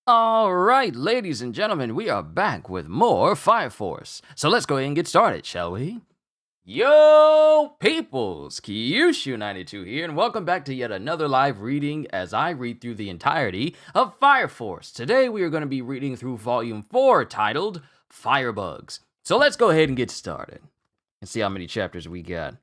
Alright, ladies and gentlemen, we are back with more Fire Force. So let's go ahead and get started, shall we? Yo, peoples! Kyushu92 here, and welcome back to yet another live reading as I read through the entirety of Fire Force. Today we are going to be reading through Volume 4, titled Firebugs. So let's go ahead and get started and see how many chapters we got.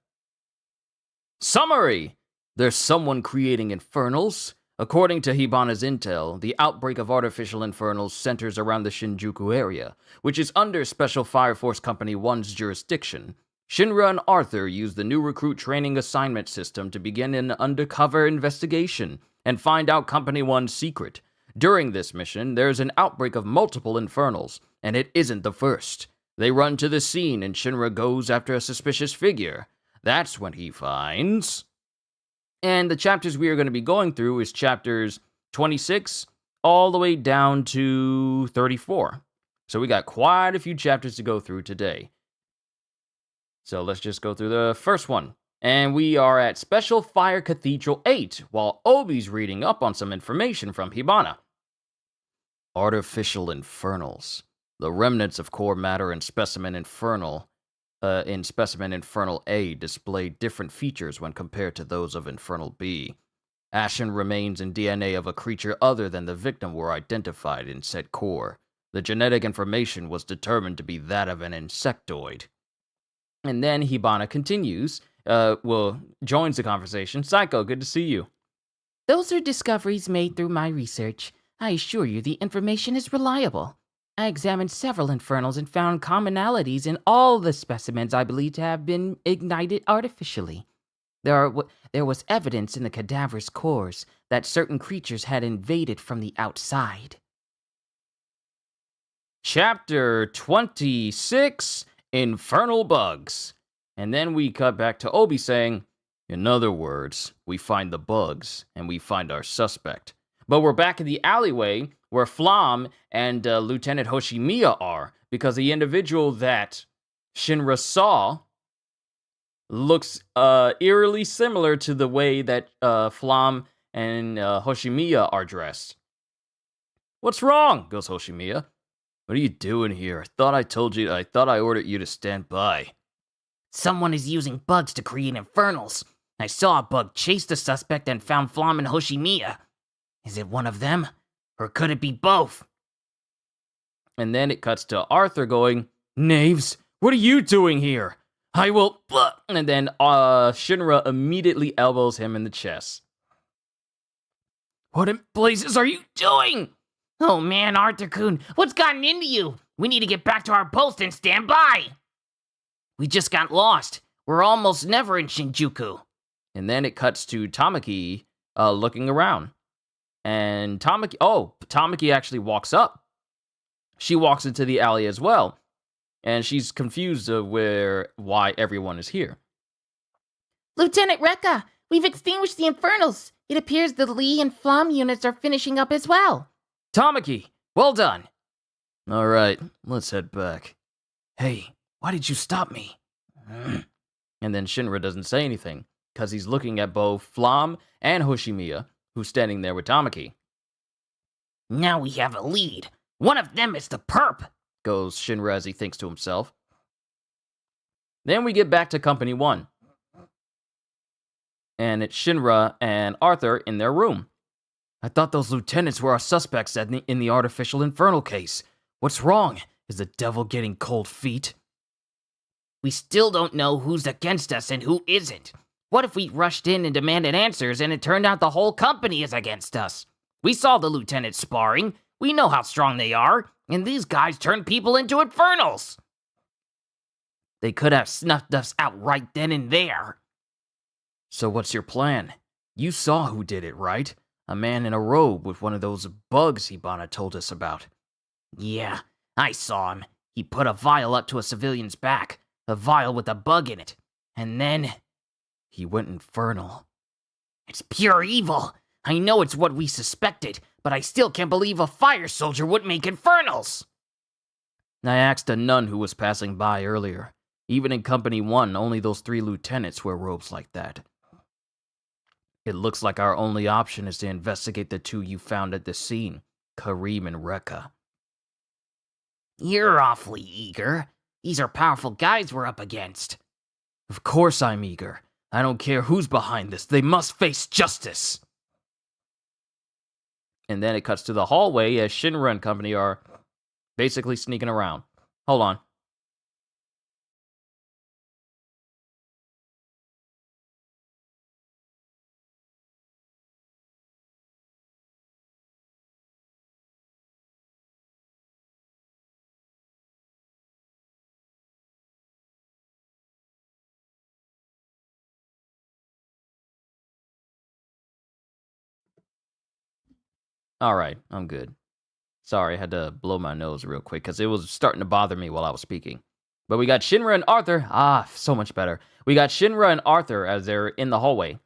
Summary! There's someone creating Infernals. According to Hibana's intel, the outbreak of artificial infernals centers around the Shinjuku area, which is under Special Fire Force Company 1's jurisdiction. Shinra and Arthur use the new recruit training assignment system to begin an undercover investigation and find out Company 1's secret. During this mission, there's an outbreak of multiple infernals, and it isn't the first. They run to the scene and Shinra goes after a suspicious figure. That's when he finds... And the chapters we are going to be going through is chapters 26 all the way down to 34. So we got quite a few chapters to go through today. So let's just go through the first one. And we are at Special Fire Cathedral 8, while Obi's reading up on some information from Hibana. Artificial Infernals. The remnants of core matter in Specimen Infernal A display different features when compared to those of Infernal B. Ashen remains and DNA of a creature other than the victim were identified in said core. The genetic information was determined to be that of an insectoid. And then Hibana continues, joins the conversation. Psycho, good to see you. Those are discoveries made through my research. I assure you the information is reliable. I examined several infernals and found commonalities in all the specimens I believe to have been ignited artificially. There was evidence in the cadaver's cores that certain creatures had invaded from the outside. Chapter 26, Infernal Bugs. And then we cut back to Obi saying, in other words, we find the bugs, and we find our suspect. But we're back in the alleyway where Flam and Lieutenant Hoshimiya are, because the individual that Shinra saw looks eerily similar to the way that Flam and Hoshimiya are dressed. What's wrong? Goes Hoshimiya. What are you doing here? I thought I ordered you to stand by. Someone is using bugs to create infernals. I saw a bug chase the suspect and found Flam and Hoshimiya. Is it one of them? Or could it be both? And then it cuts to Arthur going, Knaves, what are you doing here? I will... And then Shinra immediately elbows him in the chest. What in blazes are you doing? Oh man, Arthur-kun, what's gotten into you? We need to get back to our post and stand by. We just got lost. We're almost never in Shinjuku. And then it cuts to Tamaki looking around. And Tamaki actually walks up. She walks into the alley as well. And she's confused of why everyone is here. Lieutenant Rekka, we've extinguished the Infernals. It appears the Lee and Flam units are finishing up as well. Tamaki, well done. All right, let's head back. Hey, why did you stop me? And then Shinra doesn't say anything, because he's looking at both Flam and Hoshimiya, who's standing there with Tamaki. Now we have a lead. One of them is the perp, goes Shinra as he thinks to himself. Then we get back to Company 1. And it's Shinra and Arthur in their room. I thought those lieutenants were our suspects in the artificial infernal case. What's wrong? Is the devil getting cold feet? We still don't know who's against us and who isn't. What if we rushed in and demanded answers and it turned out the whole company is against us? We saw the lieutenants sparring. We know how strong they are. And these guys turned people into infernals. They could have snuffed us out right then and there. So what's your plan? You saw who did it, right? A man in a robe with one of those bugs Hibana told us about. Yeah, I saw him. He put a vial up to a civilian's back. A vial with a bug in it. And then... he went infernal. It's pure evil. I know it's what we suspected, but I still can't believe a fire soldier would make infernals. I asked a nun who was passing by earlier. Even in Company 1, only those 3 lieutenants wear robes like that. It looks like our only option is to investigate the 2 you found at the scene, Kareem and Rekka. You're awfully eager. These are powerful guys we're up against. Of course I'm eager. I don't care who's behind this. They must face justice. And then it cuts to the hallway as Shinra and company are basically sneaking around. Hold on. All right, I'm good. Sorry, I had to blow my nose real quick because it was starting to bother me while I was speaking. But we got Shinra and Arthur. So much better. We got Shinra and Arthur as they're in the hallway.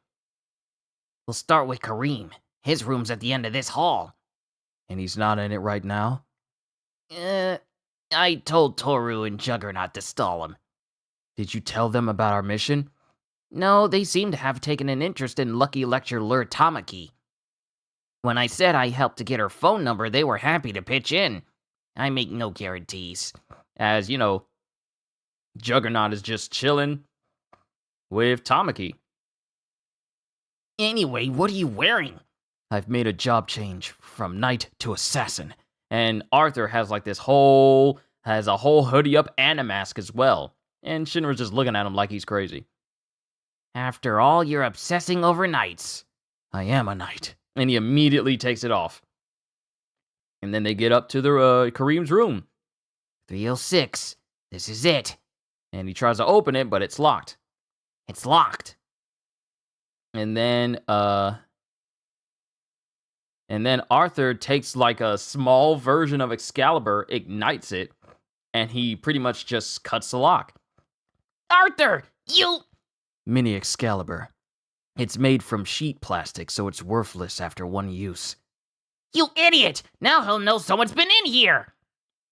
We'll start with Kareem. His room's at the end of this hall. And he's not in it right now? I told Toru and Juggernaut to stall him. Did you tell them about our mission? No, they seem to have taken an interest in Lucky Lecture Lure Tamaki. When I said I helped to get her phone number, they were happy to pitch in. I make no guarantees. As, you know, Juggernaut is just chilling with Tamaki. Anyway, what are you wearing? I've made a job change from knight to assassin. And Arthur has like a whole hoodie up and a mask as well. And Shinra's just looking at him like he's crazy. After all, you're obsessing over knights. I am a knight. And he immediately takes it off. And then they get up to Kareem's room. 306. This is it. And he tries to open it, but it's locked. It's locked. And then Arthur takes like a small version of Excalibur, ignites it, and he pretty much just cuts the lock. Arthur, you... Mini Excalibur. It's made from sheet plastic, so it's worthless after one use. You idiot! Now he'll know someone's been in here!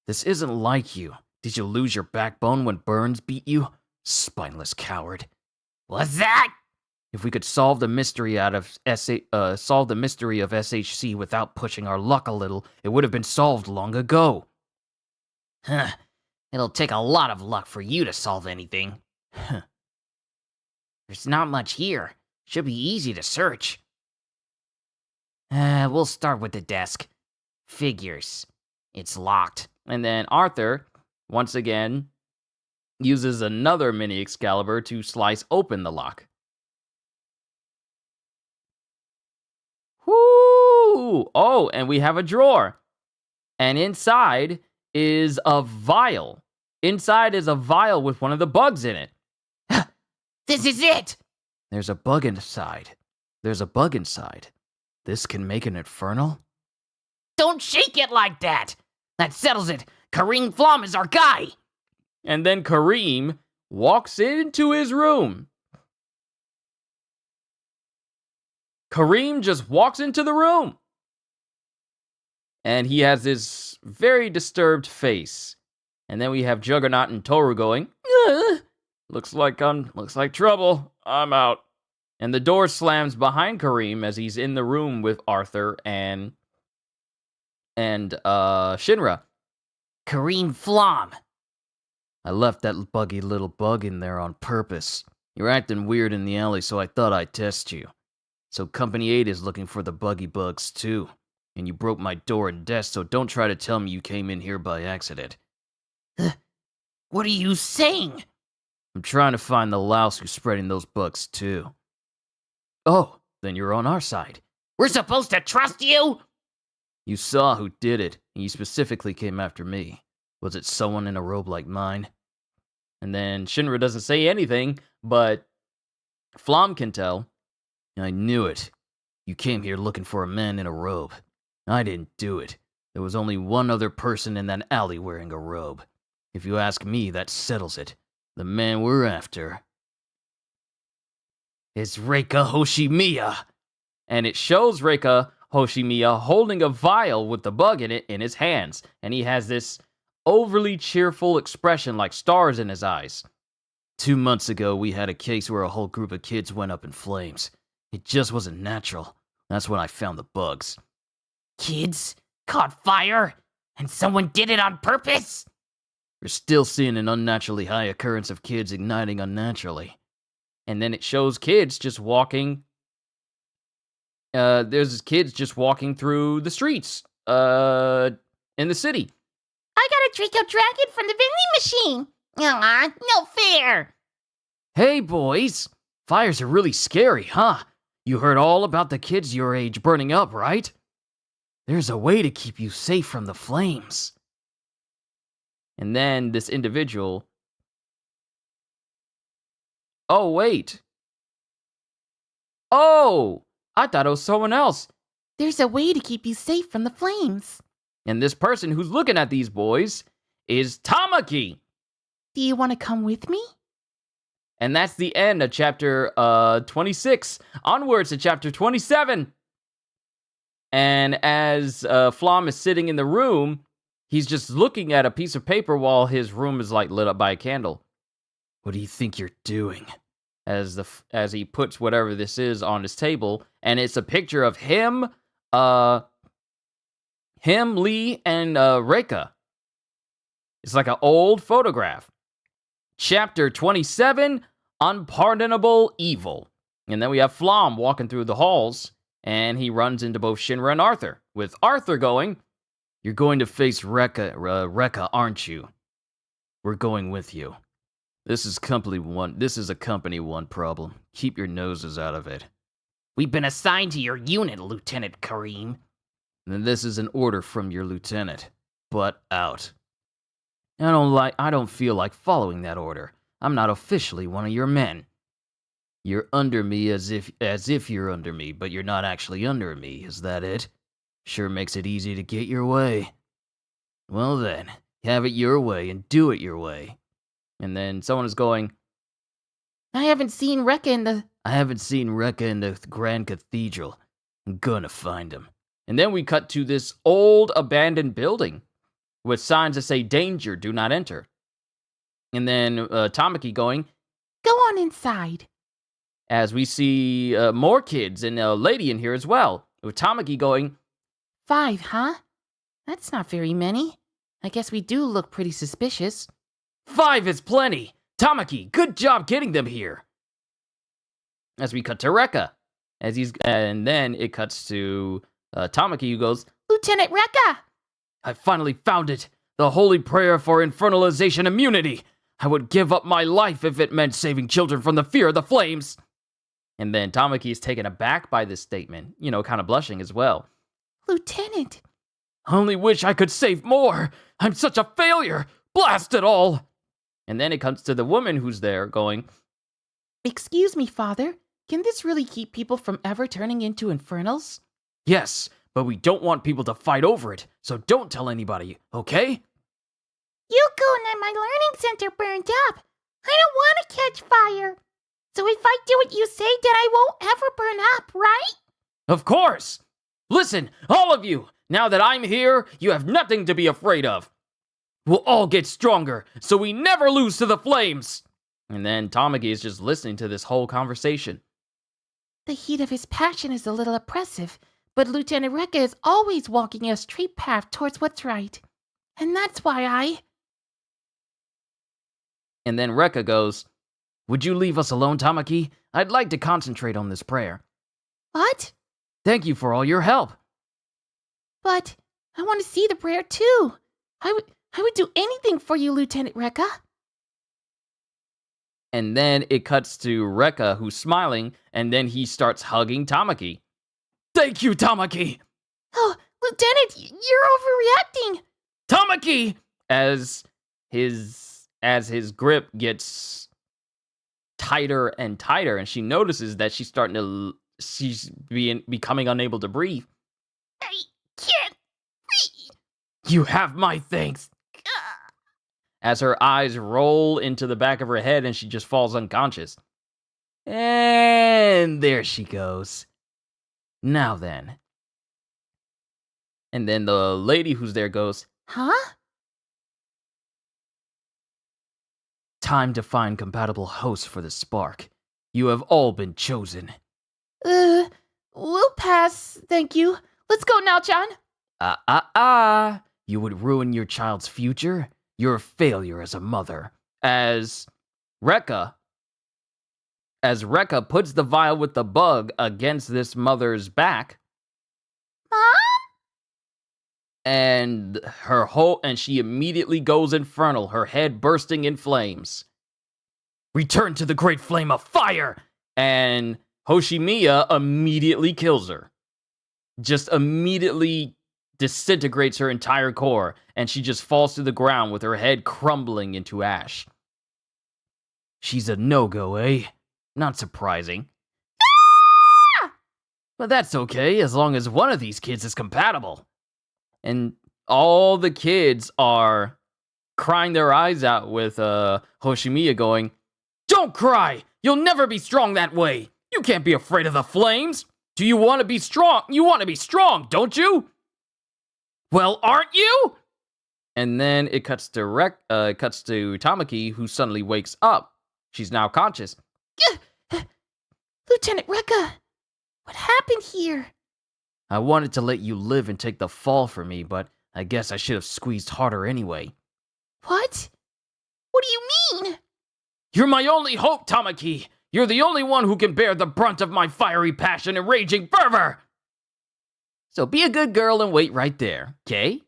This isn't like you. Did you lose your backbone when Burns beat you? Spineless coward. What's that? If we could solve the mystery of SHC without pushing our luck a little, it would have been solved long ago. Huh. It'll take a lot of luck for you to solve anything. Huh. There's not much here. Should be easy to search. We'll start with the desk. Figures. It's locked. And then Arthur, once again, uses another mini Excalibur to slice open the lock. Whoo! Oh, and we have a drawer. And inside is a vial. Inside is a vial with one of the bugs in it. This is it! There's a bug inside. This can make an infernal? Don't shake it like that! That settles it! Kareem Flom is our guy! And then Kareem walks into his room. Kareem just walks into the room. And he has this very disturbed face. And then we have Juggernaut and Toru going, Looks like trouble. I'm out. And the door slams behind Kareem as he's in the room with Arthur and Shinra. Kareem Flom. I left that buggy little bug in there on purpose. You're acting weird in the alley, so I thought I'd test you. So Company 8 is looking for the buggy bugs too. And you broke my door and desk, so don't try to tell me you came in here by accident. What are you saying? I'm trying to find the louse who's spreading those bugs too. Oh, then you're on our side. We're supposed to trust you? You saw who did it, and you specifically came after me. Was it someone in a robe like mine? And then Shinra doesn't say anything, but Flom can tell. I knew it. You came here looking for a man in a robe. I didn't do it. There was only one other person in that alley wearing a robe. If you ask me, that settles it. The man we're after is Reika Hoshimiya. And it shows Reika Hoshimiya holding a vial with the bug in it in his hands. And he has this overly cheerful expression like stars in his eyes. 2 months ago, we had a case where a whole group of kids went up in flames. It just wasn't natural. That's when I found the bugs. Kids? Caught fire? And someone did it on purpose? We're still seeing an unnaturally high occurrence of kids igniting unnaturally. And then it shows kids just walking. There's kids just walking through the streets in the city. I got a Draco Dragon from the vending machine. Aw, no fair. Hey, boys. Fires are really scary, huh? You heard all about the kids your age burning up, right? There's a way to keep you safe from the flames. And then this individual... Oh, wait. Oh! I thought it was someone else. There's a way to keep you safe from the flames. And this person who's looking at these boys is Tamaki. Do you want to come with me? And that's the end of chapter 26. Onwards to chapter 27. And as Flom is sitting in the room, he's just looking at a piece of paper while his room is like lit up by a candle. What do you think you're doing? As he puts whatever this is on his table, and it's a picture of him, Lee, and Reika. It's like an old photograph. Chapter 27, Unpardonable Evil. And then we have Flom walking through the halls, and he runs into both Shinra and Arthur, with Arthur going, "You're going to face Rekka, aren't you? We're going with you. This is a company one problem. Keep your noses out of it. We've been assigned to your unit, Lieutenant Kareem. And this is an order from your lieutenant. Butt out. I don't feel like following that order. I'm not officially one of your men. You're under me as if you're under me, but you're not actually under me, is that it? Sure makes it easy to get your way. Well then, have it your way and do it your way." And then someone is going, I haven't seen Rekka in the Grand Cathedral. I'm gonna find him. And then we cut to this old abandoned building with signs that say, "Danger, do not enter." And then Tamaki going, Go on inside. as we see more kids and a lady in here as well. With Tamaki going, 5, huh? That's not very many. I guess we do look pretty suspicious. 5 is plenty. Tamaki, good job getting them here. As we cut to Rekka, and then it cuts to Tamaki, who goes, Lieutenant Rekka! "I finally found it. The holy prayer for infernalization immunity. I would give up my life if it meant saving children from the fear of the flames." And then Tamaki is taken aback by this statement, kind of blushing as well. Lieutenant! "I only wish I could save more. I'm such a failure. Blast it all." And then it comes to the woman who's there going, Excuse me, Father. Can this really keep people from ever turning into Infernals? "Yes, but we don't want people to fight over it, so don't tell anybody, okay?" Yuko and my learning center burned up. I don't want to catch fire. So if I do what you say, then I won't ever burn up, right? "Of course! Listen, all of you! Now that I'm here, you have nothing to be afraid of. We'll all get stronger, so we never lose to the flames." And then Tamaki is just listening to this whole conversation. The heat of his passion is a little oppressive, but Lieutenant Rekka is always walking a straight path towards what's right. And that's why And then Rekka goes, "Would you leave us alone, Tamaki? I'd like to concentrate on this prayer. What? Thank you for all your help." But I want to see the prayer too. I would do anything for you, Lieutenant Rekka. And then it cuts to Rekka, who's smiling, and then he starts hugging Tamaki. "Thank you, Tamaki!" Oh, Lieutenant, you're overreacting. "Tamaki!" As his grip gets tighter and tighter, and she notices that she's becoming unable to breathe. I can't breathe. "You have my thanks." As her eyes roll into the back of her head and she just falls unconscious. And there she goes. Now then. And then the lady who's there goes, Huh? "Time to find compatible hosts for the spark. You have all been chosen." We'll pass, thank you. Let's go now, John. You would ruin your child's future? You're a failure as a mother. As Rekka puts the vial with the bug against this mother's back, Mom? and she immediately goes infernal, her head bursting in flames. Return to the great flame of fire! And Hoshimiya immediately kills her. Just immediately disintegrates her entire core, and she just falls to the ground with her head crumbling into ash. She's a no-go, eh? Not surprising. But that's okay, as long as one of these kids is compatible. And all the kids are crying their eyes out with Hoshimiya going, "Don't cry! You'll never be strong that way! You can't be afraid of the flames! Do you want to be strong? You want to be strong, don't you? Well, aren't you?" And then it cuts to Tamaki, who suddenly wakes up. She's now conscious. Lieutenant Rekka, what happened here? I wanted to let you live and take the fall for me, but I guess I should have squeezed harder anyway. What? What do you mean? You're my only hope, Tamaki! You're the only one who can bear the brunt of my fiery passion and raging fervor! So be a good girl and wait right there, okay?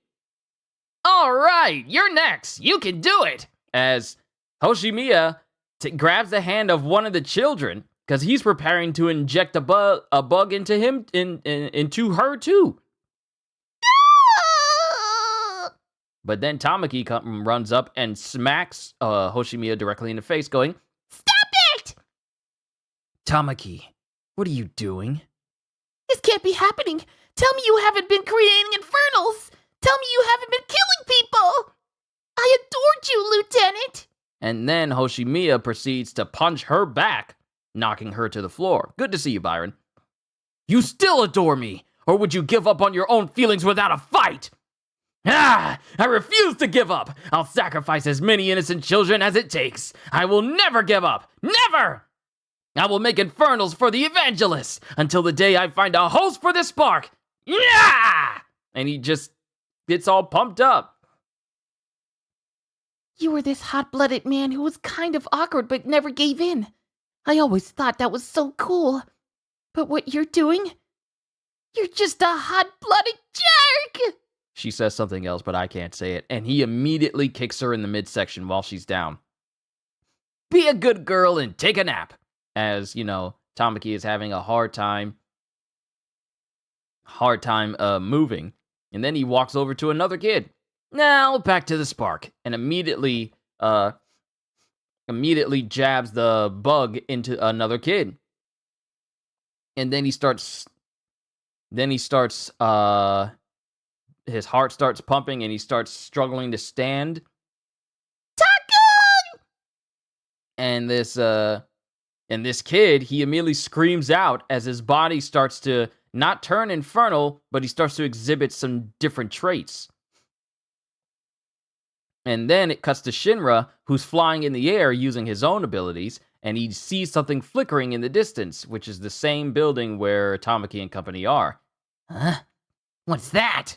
Alright, you're next! You can do it! As Hoshimiya grabs the hand of one of the children, because he's preparing to inject a bug into him, into her too. But then Tamaki runs up and smacks Hoshimiya directly in the face, going, Stop it! Tamaki, what are you doing? This can't be happening. Tell me you haven't been creating infernals. Tell me you haven't been killing people. I adored you, Lieutenant. And then Hoshimiya proceeds to punch her back, knocking her to the floor. Good to see you, Byron. You still adore me, or would you give up on your own feelings without a fight? I refuse to give up. I'll sacrifice as many innocent children as it takes. I will never give up. Never! I will make infernals for the evangelists until the day I find a host for this spark. Yeah! And he just gets all pumped up. You were this hot-blooded man who was kind of awkward but never gave in. I always thought that was so cool. But what you're doing? You're just a hot-blooded jerk! She says something else, but I can't say it. And he immediately kicks her in the midsection while she's down. Be a good girl and take a nap. As, Tamaki is having a hard time moving. And then he walks over to another kid. Now, back to the spark. And immediately jabs the bug into another kid. And then his heart starts pumping and he starts struggling to stand. Taku! And this kid, he immediately screams out as his body starts to not turn infernal, but he starts to exhibit some different traits. And then it cuts to Shinra, who's flying in the air using his own abilities, and he sees something flickering in the distance, which is the same building where Tamaki and company are. Huh? What's that?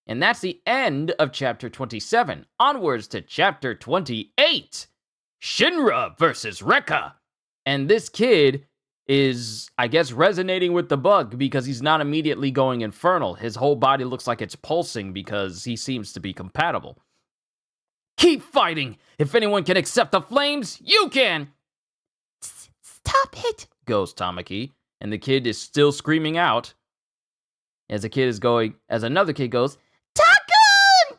And that's the end of chapter 27. Onwards to chapter 28. Shinra versus Rekka. And this kid is, I guess, resonating with the bug because he's not immediately going infernal. His whole body looks like it's pulsing because he seems to be compatible. Keep fighting! If anyone can accept the flames, you can! Stop it! Goes Tamaki. And the kid is still screaming out. As another kid goes, Taku!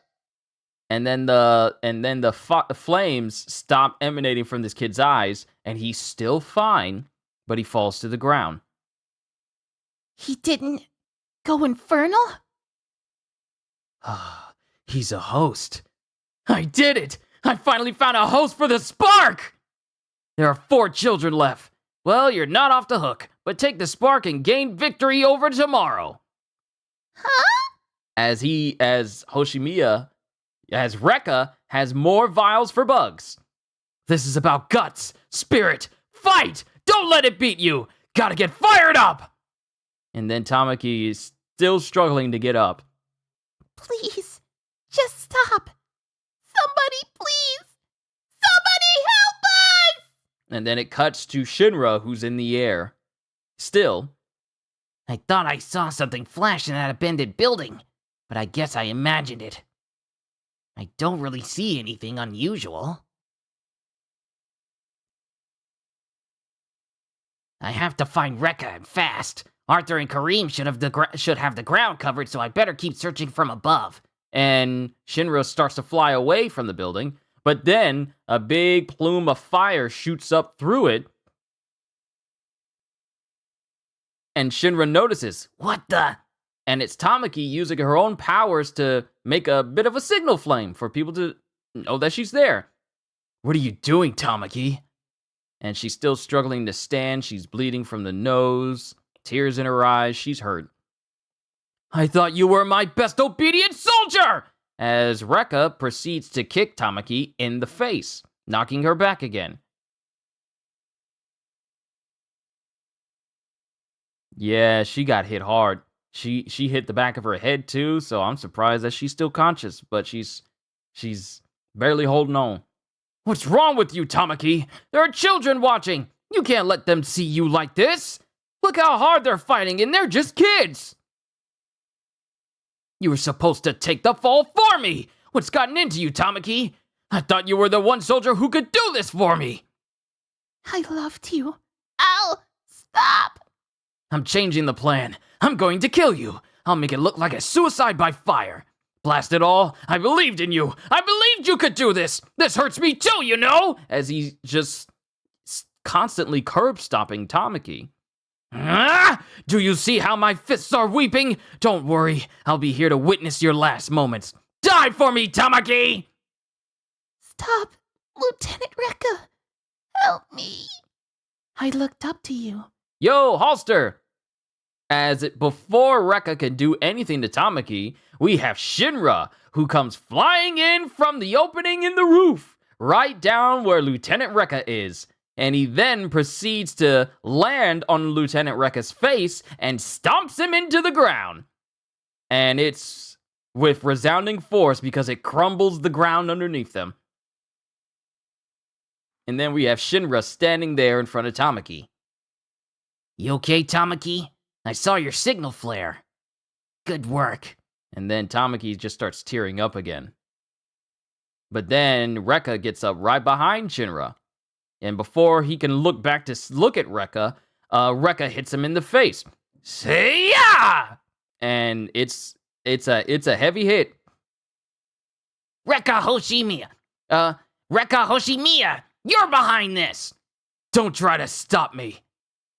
And then the flames stop emanating from this kid's eyes, and he's still fine, but he falls to the ground. He didn't go infernal? He's a host. I did it! I finally found a host for the spark! There are 4 children left. Well, you're not off the hook, but take the spark and gain victory over tomorrow. Huh? As Rekka has more vials for bugs. This is about guts, spirit, fight! Don't let it beat you! Gotta get fired up! And then Tamaki is still struggling to get up. Please, just stop. Somebody, please. Somebody help us! And then it cuts to Shinra, who's in the air. Still, I thought I saw something flash in that abandoned building, but I guess I imagined it. I don't really see anything unusual. I have to find Rekka and fast. Arthur and Kareem should have the ground covered, so I better keep searching from above. and Shinra starts to fly away from the building, but then a big plume of fire shoots up through it, and Shinra notices, What the? and it's Tamaki using her own powers to make a bit of a signal flame for people to know that she's there. What are you doing, Tamaki? And she's still struggling to stand. She's bleeding from the nose, tears in her eyes. She's hurt. I thought you were my best obedient soldier! As Rekka proceeds to kick Tamaki in the face, knocking her back again. Yeah, she got hit hard. She hit the back of her head too, so I'm surprised that she's still conscious, but she's barely holding on. What's wrong with you, Tamaki? There are children watching. You can't let them see you like this. Look how hard they're fighting, and they're just kids. You were supposed to take the fall for me. What's gotten into you, Tamaki? I thought you were the one soldier who could do this for me. I loved you. Ow! Stop! I'm changing the plan. I'm going to kill you. I'll make it look like a suicide by fire. Blast it all, I believed in you. I believed you could do this. This hurts me too, you know? As he's just constantly curb stomping Tamaki. Ah! Do you see how my fists are weeping? Don't worry, I'll be here to witness your last moments. Die for me, Tamaki! Stop, Lieutenant Rekka. Help me. I looked up to you. Yo, Halster! Before Rekka can do anything to Tamaki, we have Shinra, who comes flying in from the opening in the roof, right down where Lieutenant Rekka is. And he then proceeds to land on Lieutenant Rekka's face and stomps him into the ground. And it's with resounding force because it crumbles the ground underneath them. And then we have Shinra standing there in front of Tamaki. You okay, Tamaki? I saw your signal flare. Good work. And then Tamaki just starts tearing up again. But then Rekka gets up right behind Shinra. And before he can look back to look at Rekka, Rekka hits him in the face. Say ya! And it's a heavy hit. Rekka Hoshimiya, you're behind this. Don't try to stop me.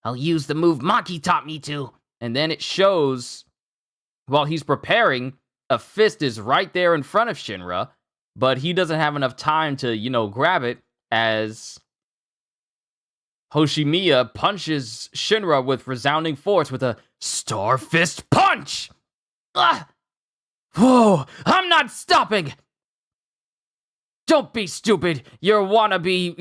I'll use the move Maki taught me to. And then it shows, while he's preparing, a fist is right there in front of Shinra, but he doesn't have enough time to, grab it, as Hoshimiya punches Shinra with resounding force with a Star Fist Punch! Ah! Whoa! I'm not stopping! Don't be stupid! Your wannabe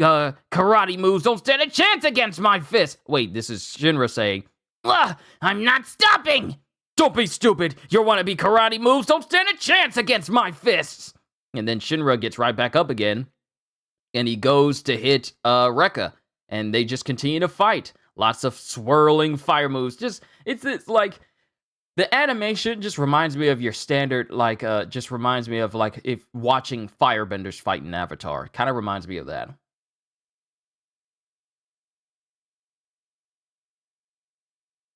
karate moves don't stand a chance against my fist! Wait, this is Shinra saying, I'm not stopping! Don't be stupid! Your wannabe karate moves don't stand a chance against my fists! And then Shinra gets right back up again, and he goes to hit Rekka, and they just continue to fight. Lots of swirling fire moves. It's like, the animation just reminds me of your standard, just reminds me of, if watching firebenders fight in Avatar. Kind of reminds me of that.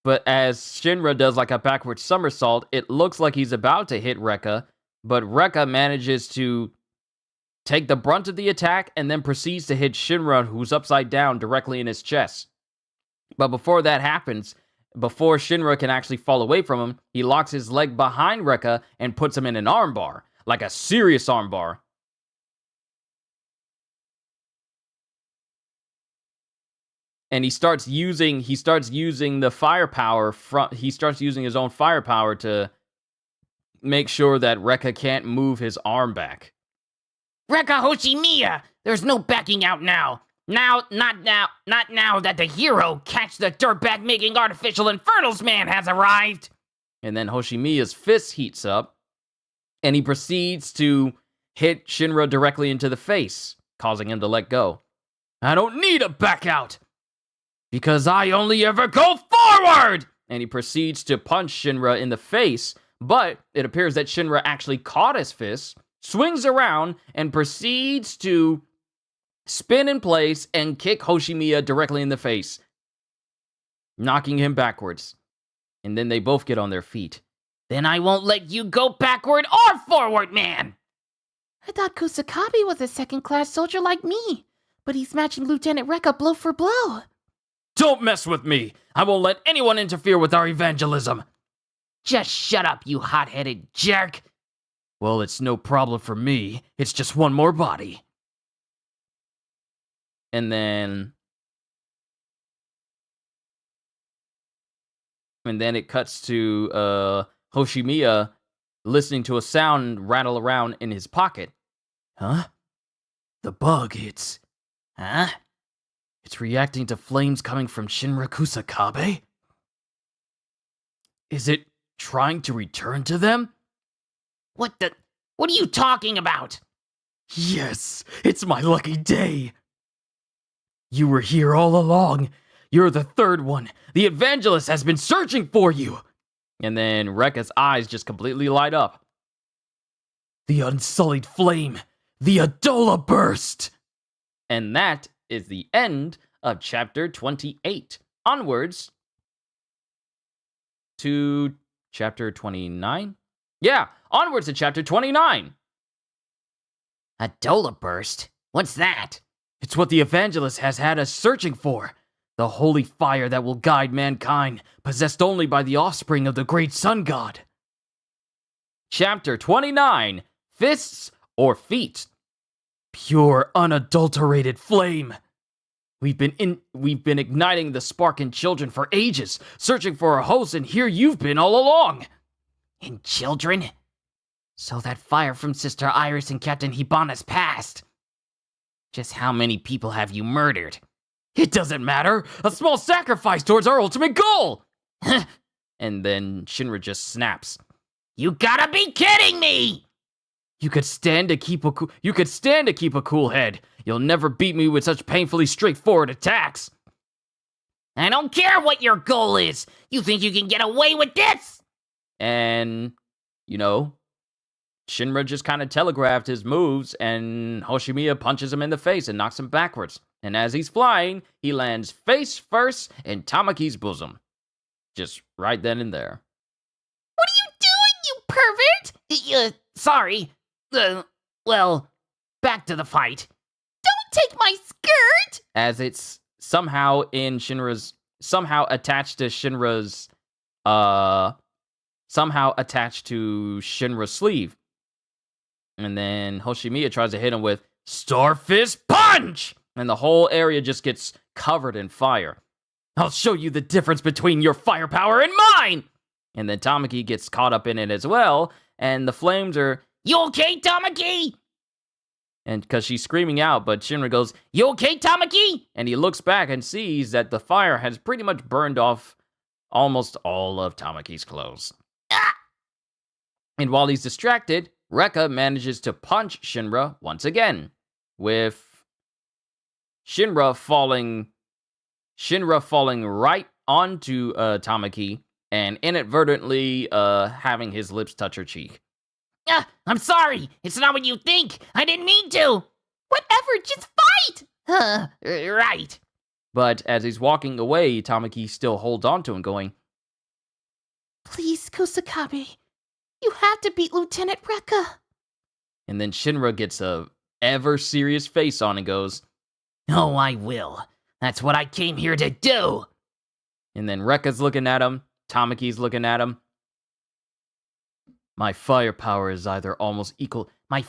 But as Shinra does a backward somersault, it looks like he's about to hit Rekka, but Rekka manages to take the brunt of the attack and then proceeds to hit Shinra, who's upside down, directly in his chest. But before that happens, before Shinra can actually fall away from him, he locks his leg behind Rekka and puts him in an armbar, like a serious armbar. And he starts using the firepower he starts using his own firepower to make sure that Rekka can't move his arm back. Rekka Hoshimiya, there's no backing out now. Not now that the hero, Catch the Dirtbag Making Artificial Infernals man, has arrived. And then Hoshimiya's fist heats up, and he proceeds to hit Shinra directly into the face, causing him to let go. I don't need a back out, because I only ever go forward! And he proceeds to punch Shinra in the face, but it appears that Shinra actually caught his fist, swings around, and proceeds to spin in place and kick Hoshimiya directly in the face, knocking him backwards. And then they both get on their feet. Then I won't let you go backward or forward, man! I thought Kusakabe was a second-class soldier like me, but he's matching Lieutenant Rekka blow for blow. Don't mess with me! I won't let anyone interfere with our evangelism! Just shut up, you hot-headed jerk! Well, it's no problem for me. It's just one more body. And then it cuts to Hoshimiya listening to a sound rattle around in his pocket. Huh? The bug, Huh? It's reacting to flames coming from Shinra Kusakabe? Is it trying to return to them? What are you talking about? Yes, it's my lucky day. You were here all along. You're the third one. The evangelist has been searching for you. And then Rekka's eyes just completely light up. The unsullied flame. The Adola burst. And that is the end of chapter 28. Onwards to chapter 29. Yeah, onwards to chapter 29. Adola burst? What's that? It's what the evangelist has had us searching for. The holy fire that will guide mankind, possessed only by the offspring of the great sun god. Chapter 29, Fists or Feet. Pure, unadulterated flame. We've been igniting the spark in children for ages, searching for a host, and here you've been all along. In children? So that fire from Sister Iris and Captain Hibana's past. Just how many people have you murdered? It doesn't matter. A small sacrifice towards our ultimate goal. And then Shinra just snaps. You gotta be kidding me! You could stand to keep a cool head. You'll never beat me with such painfully straightforward attacks. I don't care what your goal is. You think you can get away with this? And, Shinra just kind of telegraphed his moves, and Hoshimiya punches him in the face and knocks him backwards. And as he's flying, he lands face first in Tamaki's bosom. Just right then and there. What are you doing, you pervert? Sorry. Well, back to the fight. Don't take my skirt! As it's somehow attached to Shinra's sleeve. And then Hoshimiya tries to hit him with Starfist Punch! And the whole area just gets covered in fire. I'll show you the difference between your firepower and mine! And then Tamaki gets caught up in it as well, and the flames are, You okay, Tamaki? and because she's screaming out, but Shinra goes, You okay, Tamaki? And he looks back and sees that the fire has pretty much burned off almost all of Tamaki's clothes. Ah! And while he's distracted, Rekka manages to punch Shinra once again, with Shinra falling right onto Tamaki and inadvertently having his lips touch her cheek. I'm sorry. It's not what you think. I didn't mean to. Whatever, just fight! Right. But as he's walking away, Tamaki still holds on to him, going, Please, Kusakabe. You have to beat Lieutenant Rekka. And then Shinra gets a ever-serious face on and goes, Oh, I will. That's what I came here to do. And then Rekka's looking at him, Tamaki's looking at him. My firepower is either almost equal to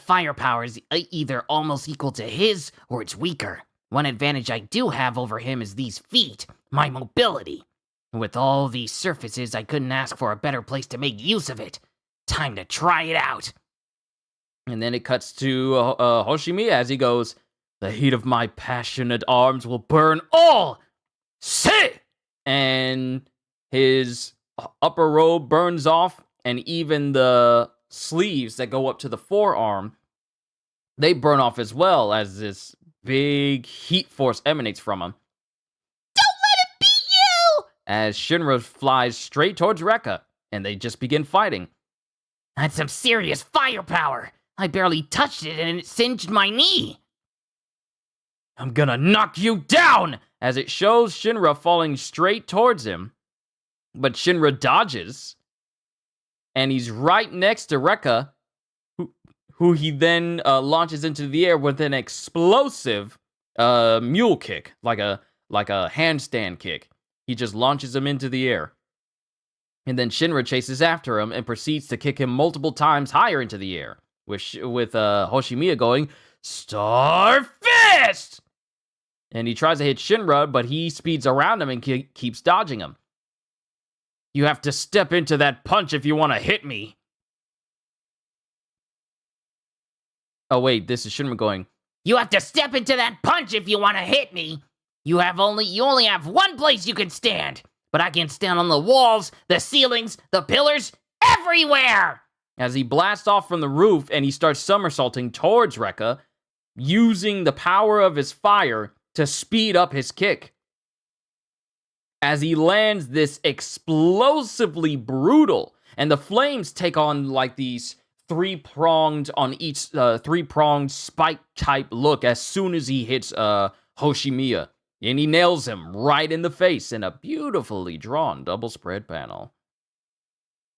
his, or it's weaker. One advantage I do have over him is these feet, my mobility. With all these surfaces, I couldn't ask for a better place to make use of it. Time to try it out. And then it cuts to Hoshimiya as he goes, The heat of my passionate arms will burn all! Sit! And his upper robe burns off, and even the sleeves that go up to the forearm, they burn off as well as this big heat force emanates from him. Don't let him beat you! As Shinra flies straight towards Rekka, and they just begin fighting. That's some serious firepower. I barely touched it and it singed my knee. I'm gonna knock you down! As it shows Shinra falling straight towards him. But Shinra dodges. And he's right next to Rekka, who he then launches into the air with an explosive mule kick, like a handstand kick. He just launches him into the air. And then Shinra chases after him and proceeds to kick him multiple times higher into the air, with Hoshimiya going, Star Fist! And he tries to hit Shinra, but he speeds around him and keeps dodging him. You have to step into that punch if you want to hit me. Oh wait, this is Shinra going, You have to step into that punch if you want to hit me. You only have one place you can stand, but I can stand on the walls, the ceilings, the pillars, everywhere! As he blasts off from the roof and he starts somersaulting towards Rekka, using the power of his fire to speed up his kick. As he lands this explosively brutal, and the flames take on like these three-pronged spike type look as soon as he hits Hoshimiya. And he nails him right in the face in a beautifully drawn double spread panel.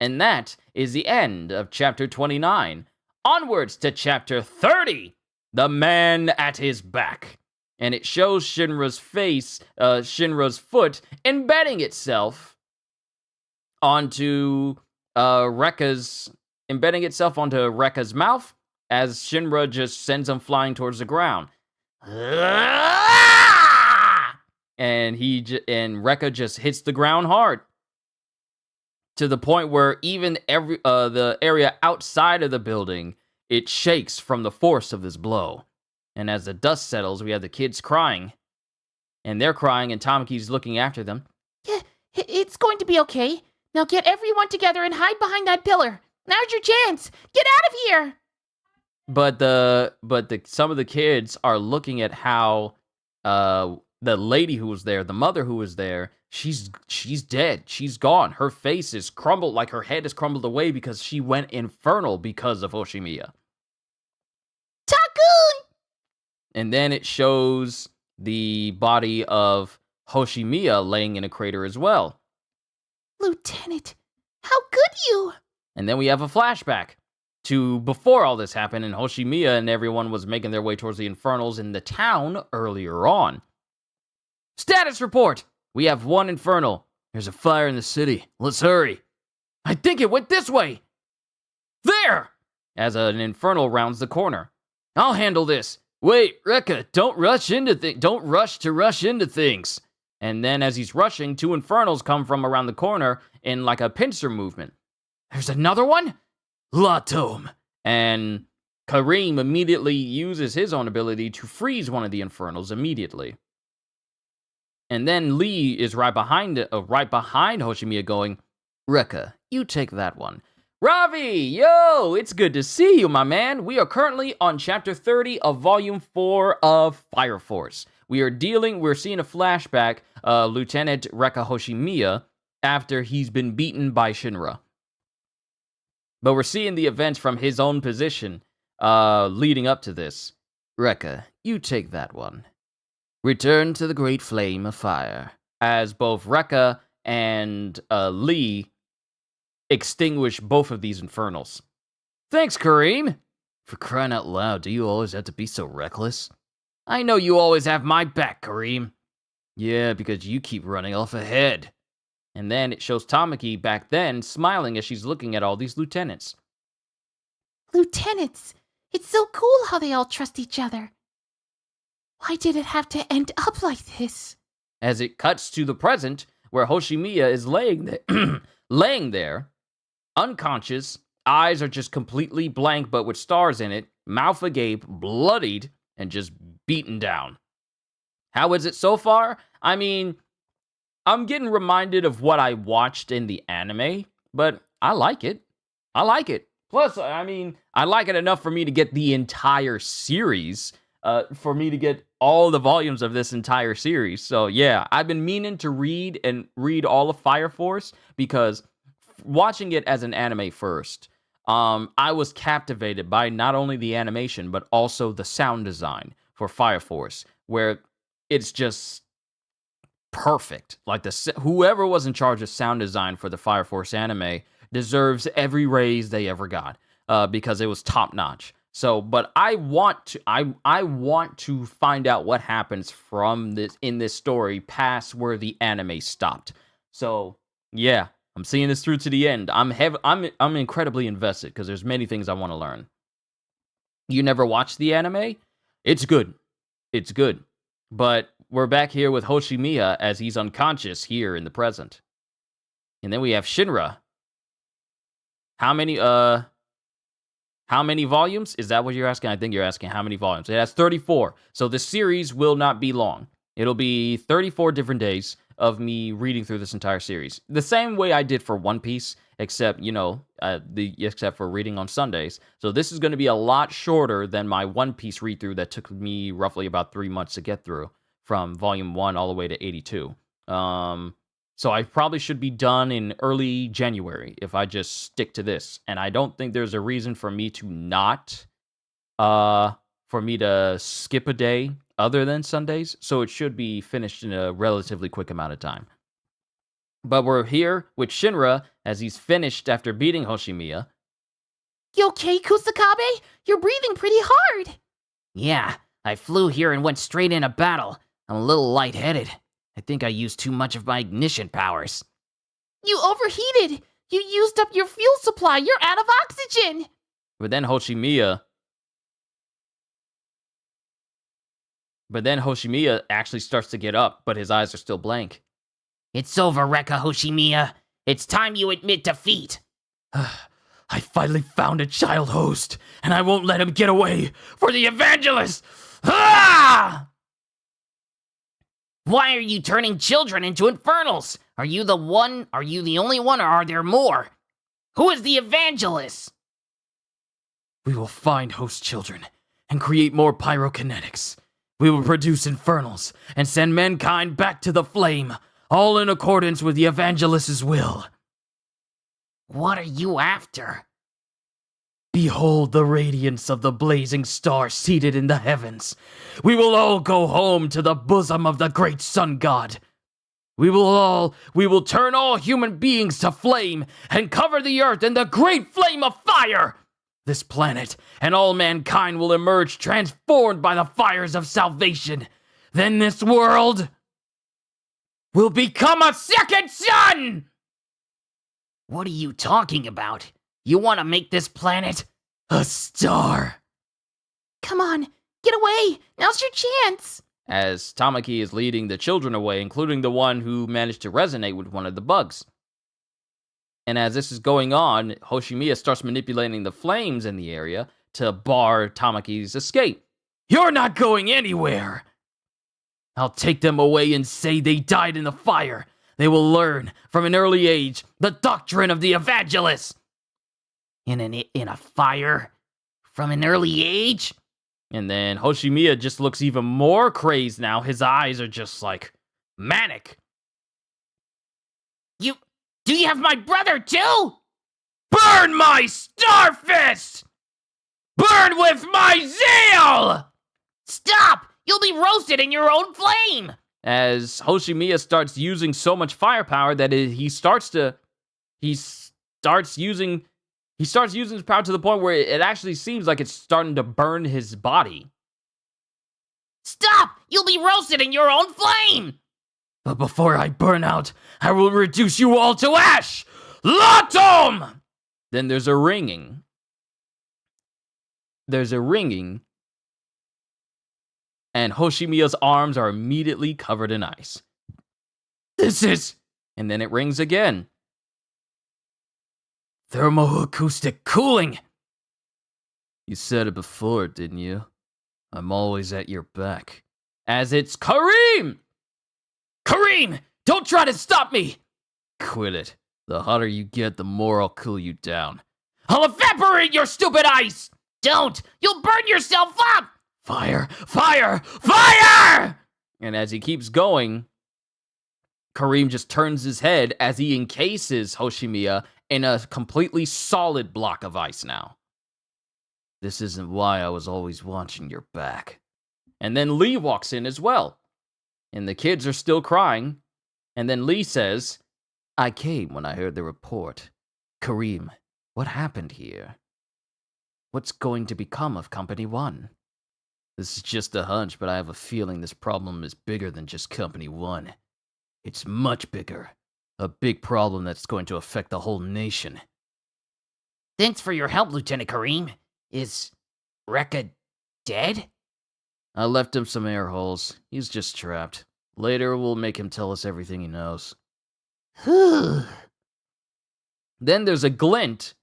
And that is the end of chapter 29. Onwards to chapter 30, The Man at His Back. And it shows Shinra's foot embedding itself onto Rekka's mouth as Shinra just sends him flying towards the ground. And Rekka just hits the ground hard to the point where even the area outside of the building, it shakes from the force of this blow. And as the dust settles, we have the kids crying. And they're crying, and Tamaki's looking after them. Yeah, it's going to be okay. Now get everyone together and hide behind that pillar. Now's your chance. Get out of here. But some of the kids are looking at how the lady who was there, the mother who was there, she's dead. She's gone. Her face is crumbled, like her head is crumbled away because she went infernal because of Hoshimiya. Takun! And then it shows the body of Hoshimiya laying in a crater as well. Lieutenant, how could you? And then we have a flashback to before all this happened, and Hoshimiya and everyone was making their way towards the Infernals in the town earlier on. Status report! We have one Infernal. There's a fire in the city. Let's hurry. I think it went this way. There! As an Infernal rounds the corner. I'll handle this. Wait, Rekka, don't rush to rush into things. And then as he's rushing, two Infernals come from around the corner in like a pincer movement. There's another one? Latom. And Kareem immediately uses his own ability to freeze one of the Infernals immediately. And then Lee is right behind Hoshimiya going, Rekka, you take that one. Ravi, yo, it's good to see you, my man. We are currently on chapter 30 of volume 4 of Fire Force. We're seeing a flashback of Lieutenant Rekka Hoshimiya after he's been beaten by Shinra. But we're seeing the events from his own position leading up to this. Rekka, you take that one. Return to the great flame of fire. As both Rekka and Lee extinguish both of these Infernals. Thanks, Kareem! For crying out loud, do you always have to be so reckless? I know you always have my back, Kareem. Yeah, because you keep running off ahead. And then it shows Tamaki back then smiling as she's looking at all these lieutenants. Lieutenants, it's so cool how they all trust each other. Why did it have to end up like this? As it cuts to the present, where Hoshimiya is laying there, unconscious, eyes are just completely blank but with stars in it, mouth agape, bloodied, and just beaten down. How is it so far? I mean, I'm getting reminded of what I watched in the anime, but I like it. Plus, I mean, I like it enough for me to get the entire series, for me to get all the volumes of this entire series. So yeah, I've been meaning to read all of Fire Force because watching it as an anime first, I was captivated by not only the animation but also the sound design for Fire Force, where it's just perfect. Like whoever was in charge of sound design for the Fire Force anime deserves every raise they ever got, because it was top notch. So, but I want to find out what happens from this in this story past where the anime stopped. So, yeah, I'm seeing this through to the end. I'm incredibly invested because there's many things I want to learn. You never watched the anime? It's good. It's good. But we're back here with Hoshimiya as he's unconscious here in the present. And then we have Shinra. How many volumes? Is that what you're asking? I think you're asking how many volumes. It has 34. So the series will not be long. It'll be 34 different days of me reading through this entire series. The same way I did for One Piece, except, except for reading on Sundays. So this is going to be a lot shorter than my One Piece read through that took me roughly about 3 months to get through, from volume 1 all the way to 82. So I probably should be done in early January if I just stick to this. And I don't think there's a reason for me to not, for me to skip a day other than Sundays. So it should be finished in a relatively quick amount of time. But we're here with Shinra as he's finished after beating Hoshimiya. You okay, Kusakabe? You're breathing pretty hard. Yeah, I flew here and went straight into battle. I'm a little lightheaded. I think I used too much of my ignition powers. You overheated. You used up your fuel supply. You're out of oxygen. But then Hoshimiya actually starts to get up, but his eyes are still blank. It's over, Rekka Hoshimiya. It's time you admit defeat. I finally found a child host, and I won't let him get away for the evangelist! Ah! Why are you turning children into Infernals? Are you the only one, or are there more? Who is the evangelist? We will find host children and create more pyrokinetics. We will produce Infernals and send mankind back to the flame, all in accordance with the evangelist's will. What are you after? Behold the radiance of the blazing star seated in the heavens. We will all go home to the bosom of the great sun god. We will turn all human beings to flame and cover the earth in the great flame of fire. This planet and all mankind will emerge transformed by the fires of salvation. Then this world will become a second sun! What are you talking about? You want to make this planet a star? Come on, get away. Now's your chance. As Tamaki is leading the children away, including the one who managed to resonate with one of the bugs. And as this is going on, Hoshimiya starts manipulating the flames in the area to bar Tamaki's escape. You're not going anywhere! I'll take them away and say they died in the fire. They will learn from an early age the doctrine of the evangelist. In a fire? From an early age? And then Hoshimiya just looks even more crazed now. His eyes are just like manic. Do you have my brother too? Burn my star fist! Burn with my zeal! Stop! You'll be roasted in your own flame! As Hoshimiya starts using so much firepower that he starts using his power to the point where it actually seems like it's starting to burn his body. Stop! You'll be roasted in your own flame! But before I burn out, I will reduce you all to ash! Latom! Then there's a ringing. And Hoshimiya's arms are immediately covered in ice. And then it rings again. Thermoacoustic cooling! You said it before, didn't you? I'm always at your back. As it's Kareem! Kareem! Don't try to stop me! Quit it. The hotter you get, the more I'll cool you down. I'll evaporate your stupid ice! Don't! You'll burn yourself up! Fire! Fire! Fire! And as he keeps going, Kareem just turns his head as he encases Hoshimiya in a completely solid block of ice now. This isn't why I was always watching your back. And then Lee walks in as well. And the kids are still crying. And then Lee says, I came when I heard the report. Kareem, what happened here? What's going to become of Company 1? This is just a hunch, but I have a feeling this problem is bigger than just Company 1. It's much bigger. A big problem that's going to affect the whole nation. Thanks for your help, Lieutenant Kareem. Is Rekka dead? I left him some air holes. He's just trapped. Later, we'll make him tell us everything he knows. Then there's a glint.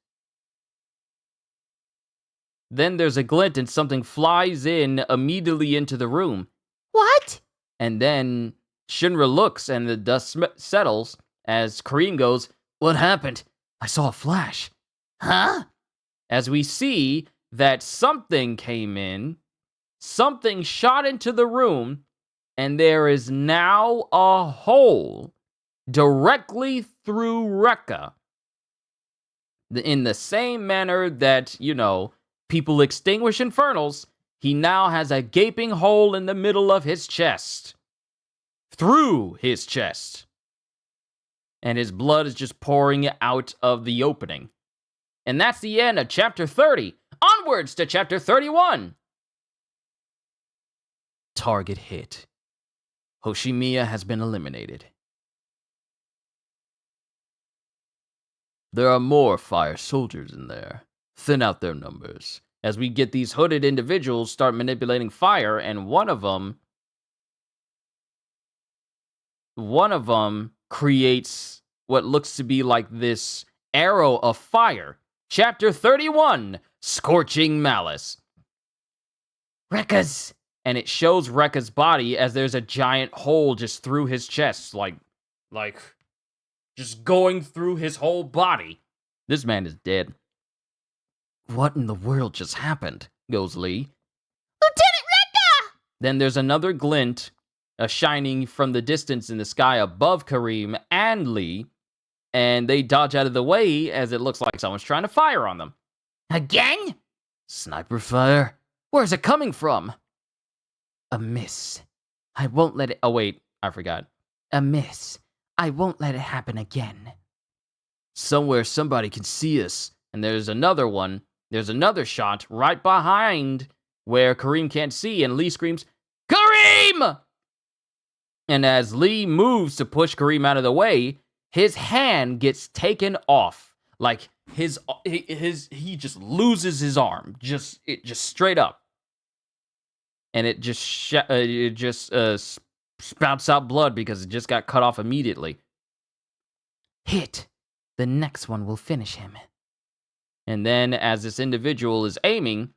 And something flies in immediately into the room. What? And then Shinra looks and the dust settles as Kareem goes, What happened? I saw a flash. Huh? As we see that something came in, something shot into the room, and there is now a hole directly through Rekka. In the same manner that, people extinguish Infernals, he now has a gaping hole in the middle of his chest. Through his chest. And his blood is just pouring out of the opening. And that's the end of Chapter 30. Onwards to Chapter 31. Target hit. Hoshimiya has been eliminated. There are more fire soldiers in there. Thin out their numbers. As we get these hooded individuals start manipulating fire, and one of them creates what looks to be like this arrow of fire. Chapter 31, Scorching Malice. Rekka's. And it shows Rekka's body as there's a giant hole just through his chest, like just going through his whole body. This man is dead. What in the world just happened? Goes Lee. Lieutenant Rekka! Then there's another glint, a shining from the distance in the sky above Kareem and Lee, and they dodge out of the way as it looks like someone's trying to fire on them. Again? Sniper fire? Where's it coming from? A miss. I won't let it... Oh, wait. I forgot. A miss. I won't let it happen again. Somewhere somebody can see us. And there's another one. There's another shot right behind where Kareem can't see, and Lee screams, Kareem! And as Lee moves to push Kareem out of the way, his hand gets taken off. Like, he just loses his arm. Just straight up. And it just spouts out blood because it just got cut off immediately. Hit. The next one will finish him. And then, as this individual is aiming,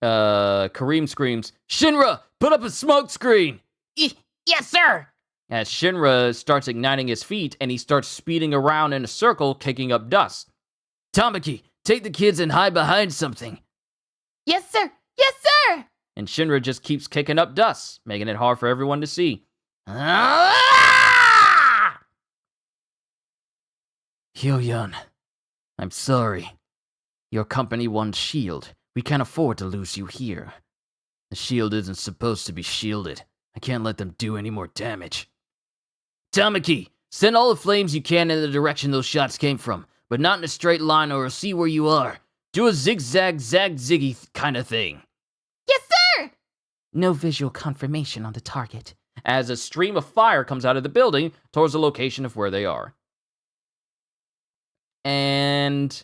Kareem screams, Shinra, put up a smoke screen! Yes, sir! As Shinra starts igniting his feet, and he starts speeding around in a circle, kicking up dust. Tamaki, take the kids and hide behind something. Yes, sir! Yes, sir! And Shinra just keeps kicking up dust, making it hard for everyone to see. Hyo-yun, I'm sorry. Your company won shield. We can't afford to lose you here. The shield isn't supposed to be shielded. I can't let them do any more damage. Tamaki, send all the flames you can in the direction those shots came from, but not in a straight line or I'll see where you are. Do a zigzag, zag-ziggy kind of thing. Yes, sir! No visual confirmation on the target. As a stream of fire comes out of the building towards the location of where they are. And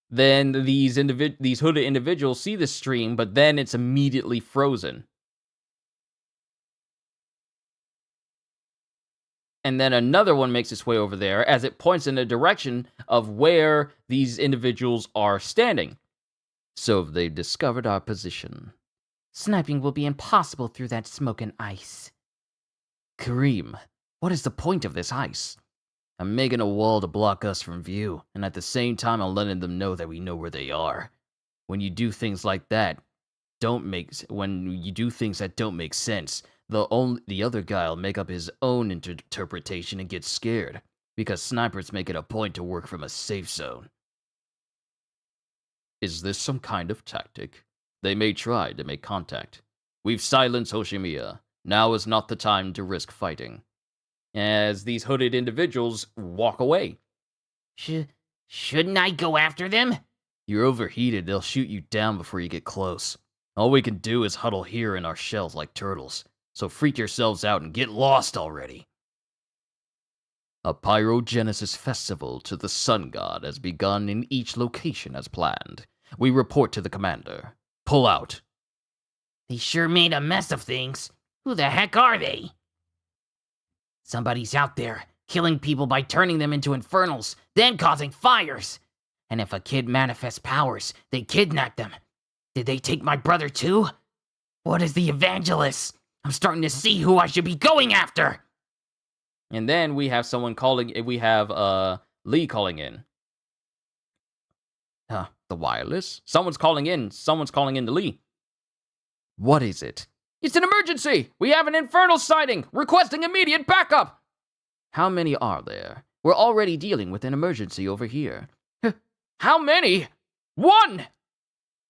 then these hooded individuals see the stream, but then it's immediately frozen. And then another one makes its way over there as it points in the direction of where these individuals are standing. So they've discovered our position. Sniping will be impossible through that smoke and ice. Kareem, what is the point of this ice? I'm making a wall to block us from view, and at the same time I'm letting them know that we know where they are. When you do things like that, when you do things that don't make sense, the other guy'll make up his own interpretation and get scared, because snipers make it a point to work from a safe zone. Is this some kind of tactic? They may try to make contact. We've silenced Hoshimiya. Now is not the time to risk fighting. As these hooded individuals walk away. Shouldn't I go after them? You're overheated, they'll shoot you down before you get close. All we can do is huddle here in our shells like turtles, so freak yourselves out and get lost already. A pyrogenesis festival to the sun god has begun in each location as planned. We report to the commander. Pull out. They sure made a mess of things. Who the heck are they? Somebody's out there, killing people by turning them into infernals, then causing fires. And if a kid manifests powers, they kidnap them. Did they take my brother too? What is the evangelist? I'm starting to see who I should be going after. And then we have Lee calling in. The wireless? Someone's calling in to Lee. What is it? It's an emergency! We have an infernal sighting! Requesting immediate backup! How many are there? We're already dealing with an emergency over here. How many? One!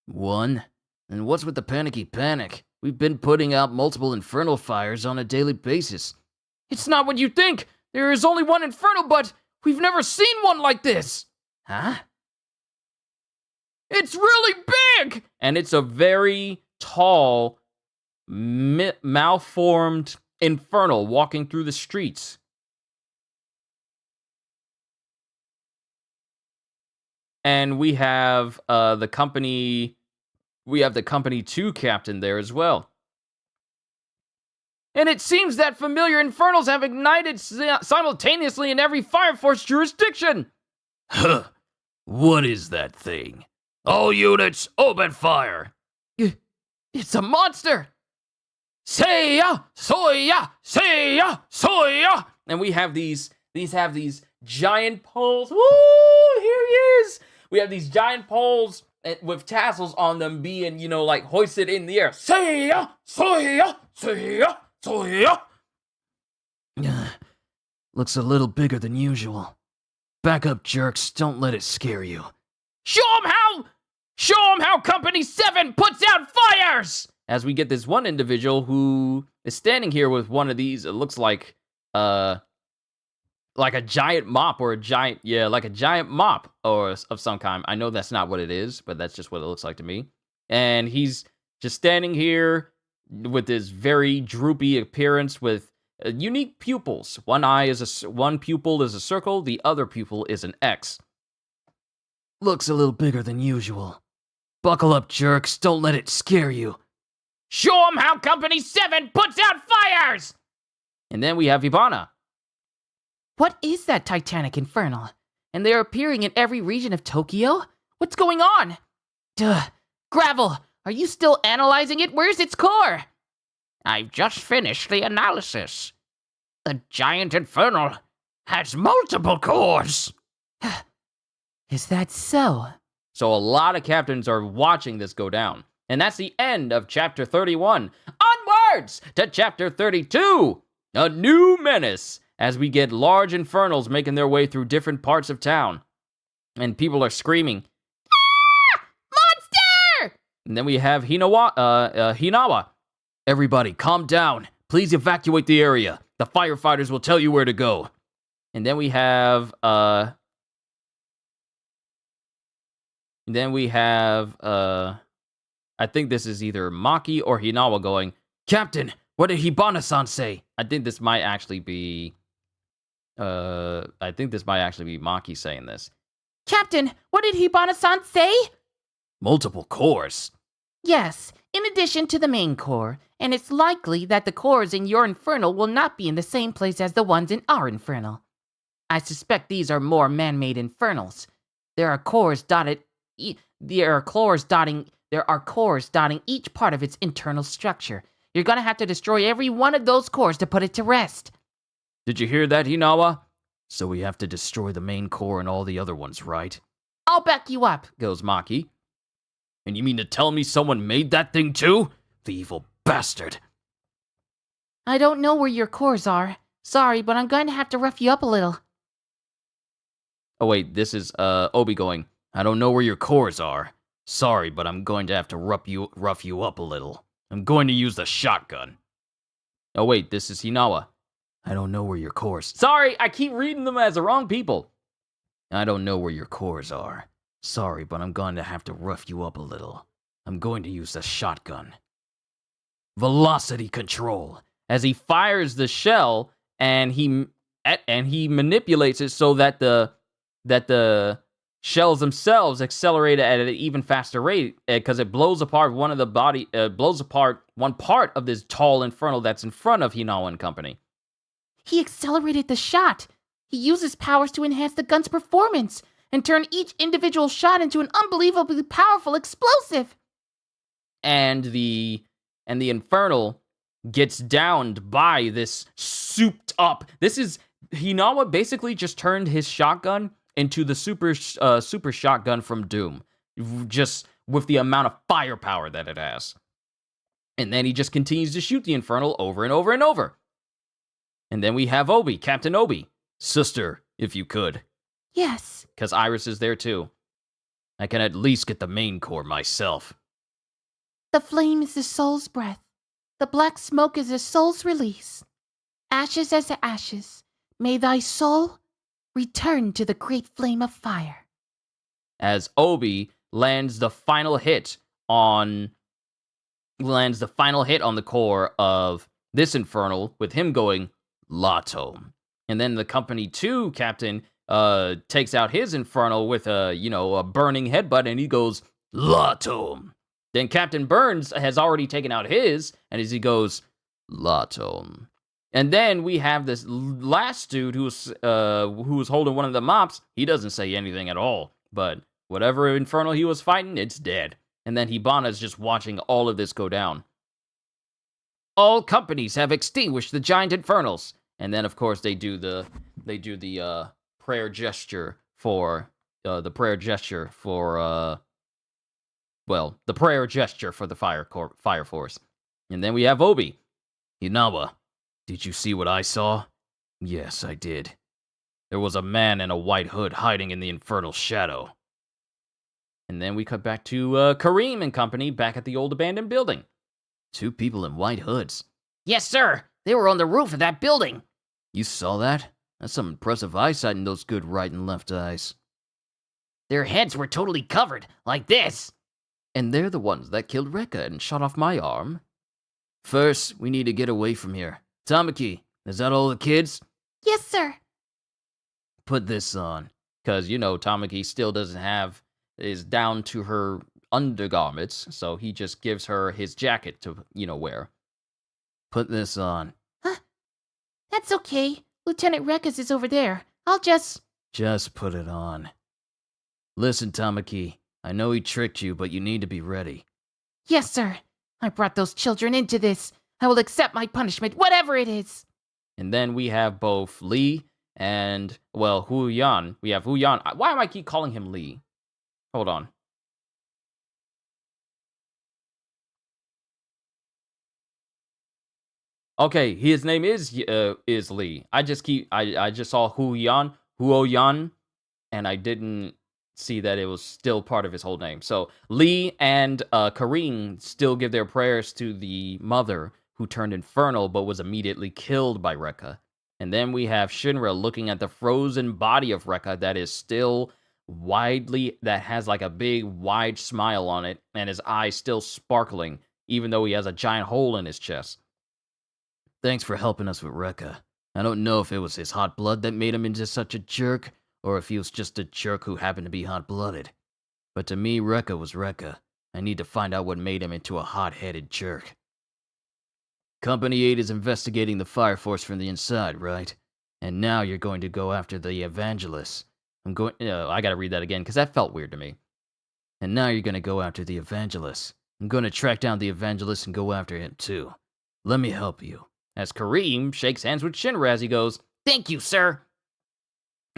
One? And what's with the panicky panic? We've been putting out multiple infernal fires on a daily basis. It's not what you think! There is only one infernal, but we've never seen one like this! Huh? It's really big! And it's a very tall, malformed infernal walking through the streets. And we have the company 2 captain there as well. And it seems that familiar infernals have ignited simultaneously in every Fire Force jurisdiction. Huh. What is that thing? All units, open fire. It's a monster. Seiya, soya, seiya, soya. And we have these giant poles. Woo! Here he is. We have these giant poles with tassels on them being, like hoisted in the air. Seiya, soya, seiya, soya. Looks a little bigger than usual. Back up, jerks. Don't let it scare you. Show 'em how Company 7 puts out fires! As we get this one individual who is standing here with one of these, it looks like a giant mop or a giant mop or of some kind. I know that's not what it is, but that's just what it looks like to me. And he's just standing here with this very droopy appearance with unique pupils. One pupil is a circle, the other pupil is an X. Looks a little bigger than usual. Buckle up, jerks. Don't let it scare you. Show 'em how Company 7 puts out fires! And then we have Hibana. What is that titanic infernal? And they're appearing in every region of Tokyo? What's going on? Gravel, are you still analyzing it? Where's its core? I've just finished the analysis. The giant infernal has multiple cores. Is that so? So a lot of captains are watching this go down. And that's the end of Chapter 31. Onwards to Chapter 32! A new menace! As we get large infernals making their way through different parts of town. And people are screaming, "Ah! Monster!" And then we have Hinawa. Everybody, calm down. Please evacuate the area. The firefighters will tell you where to go. And then we have, I think this is either Maki or Hinawa going, "Captain, what did Hibana-san say?" I think this might actually be Maki saying this. Captain, what did Hibana-san say? Multiple cores. Yes, in addition to the main core, and it's likely that the cores in your infernal will not be in the same place as the ones in our infernal. I suspect these are more man-made infernals. There are cores dotting each part of its internal structure. You're gonna have to destroy every one of those cores to put it to rest. Did you hear that, Hinawa? So we have to destroy the main core and all the other ones, right? I'll back you up. Goes Maki. And you mean to tell me someone made that thing too? The evil bastard. I don't know where your cores are. Sorry, but I'm going to have to rough you up a little. Oh wait, this is Obi going, I don't know where your cores are. Sorry, but I'm going to have to rough you up a little. I'm going to use the shotgun. Oh wait, this is Hinawa. I don't know where your cores... Sorry, I keep reading them as the wrong people. I don't know where your cores are. Sorry, but I'm going to have to rough you up a little. I'm going to use the shotgun. Velocity control. As he fires the shell, and he manipulates it so that the shells themselves accelerate at an even faster rate, because it blows apart one part of this tall infernal that's in front of Hinawa and company. He accelerated the shot. He uses powers to enhance the gun's performance and turn each individual shot into an unbelievably powerful explosive. And the infernal gets downed by this souped up. This is Hinawa basically just turned his shotgun into the super shotgun from Doom, just with the amount of firepower that it has. And then he just continues to shoot the infernal over and over and over. And then we have Obi, Captain Obi. Sister, if you could. Yes. Because Iris is there too. I can at least get the main core myself. The flame is the soul's breath. The black smoke is the soul's release. Ashes as the ashes. May thy soul return to the great flame of fire. As Obi lands the final hit on the core of this infernal, with him going Lato. And then the Company 2 captain takes out his infernal with a burning headbutt, and he goes Lato. Then Captain Burns has already taken out his, and as he goes Lato. And then we have this last dude who was holding one of the mops. He doesn't say anything at all, but whatever infernal he was fighting, it's dead. And then Hibana's just watching all of this go down. All companies have extinguished the giant infernals. And then, of course, they do the prayer gesture for the prayer gesture for the fire force. And then we have Obi. Hinawa, did you see what I saw? Yes, I did. There was a man in a white hood hiding in the infernal shadow. And then we cut back to Kareem and company back at the old abandoned building. 2 people in white hoods. Yes, sir. They were on the roof of that building. You saw that? That's some impressive eyesight in those good right and left eyes. Their heads were totally covered, like this. And they're the ones that killed Rekka and shot off my arm. First, we need to get away from here. Tamaki, is that all the kids? Yes, sir. Put this on. Because, Tamaki still is down to her undergarments, so he just gives her his jacket to, wear. Put this on. Huh? That's okay. Lieutenant Rekkas is over there. I'll just... Just put it on. Listen, Tamaki, I know he tricked you, but you need to be ready. Yes, sir. I brought those children into this. I will accept my punishment, whatever it is. And then we have both Lee and, Hu Yan. We have Hu Yan. Why am I keep calling him Lee? Hold on. Okay, his name is Lee. I just saw Huo Yan, and I didn't see that it was still part of his whole name. So Lee and Kareem still give their prayers to the mother who turned infernal but was immediately killed by Rekka. And then we have Shinra looking at the frozen body of Rekka that is still that has like a big wide smile on it, and his eyes still sparkling, even though he has a giant hole in his chest. Thanks for helping us with Rekka. I don't know if it was his hot blood that made him into such a jerk, or if he was just a jerk who happened to be hot-blooded. But to me, Rekka was Rekka. I need to find out what made him into a hot-headed jerk. Company 8 is investigating the Fire Force from the inside, right? And now you're going to go after the Evangelists. I gotta read that again, because that felt weird to me. And now you're gonna go after the Evangelists. I'm gonna track down the Evangelist and go after him, too. Let me help you. As Kareem shakes hands with Shinra as he goes, Thank you, sir.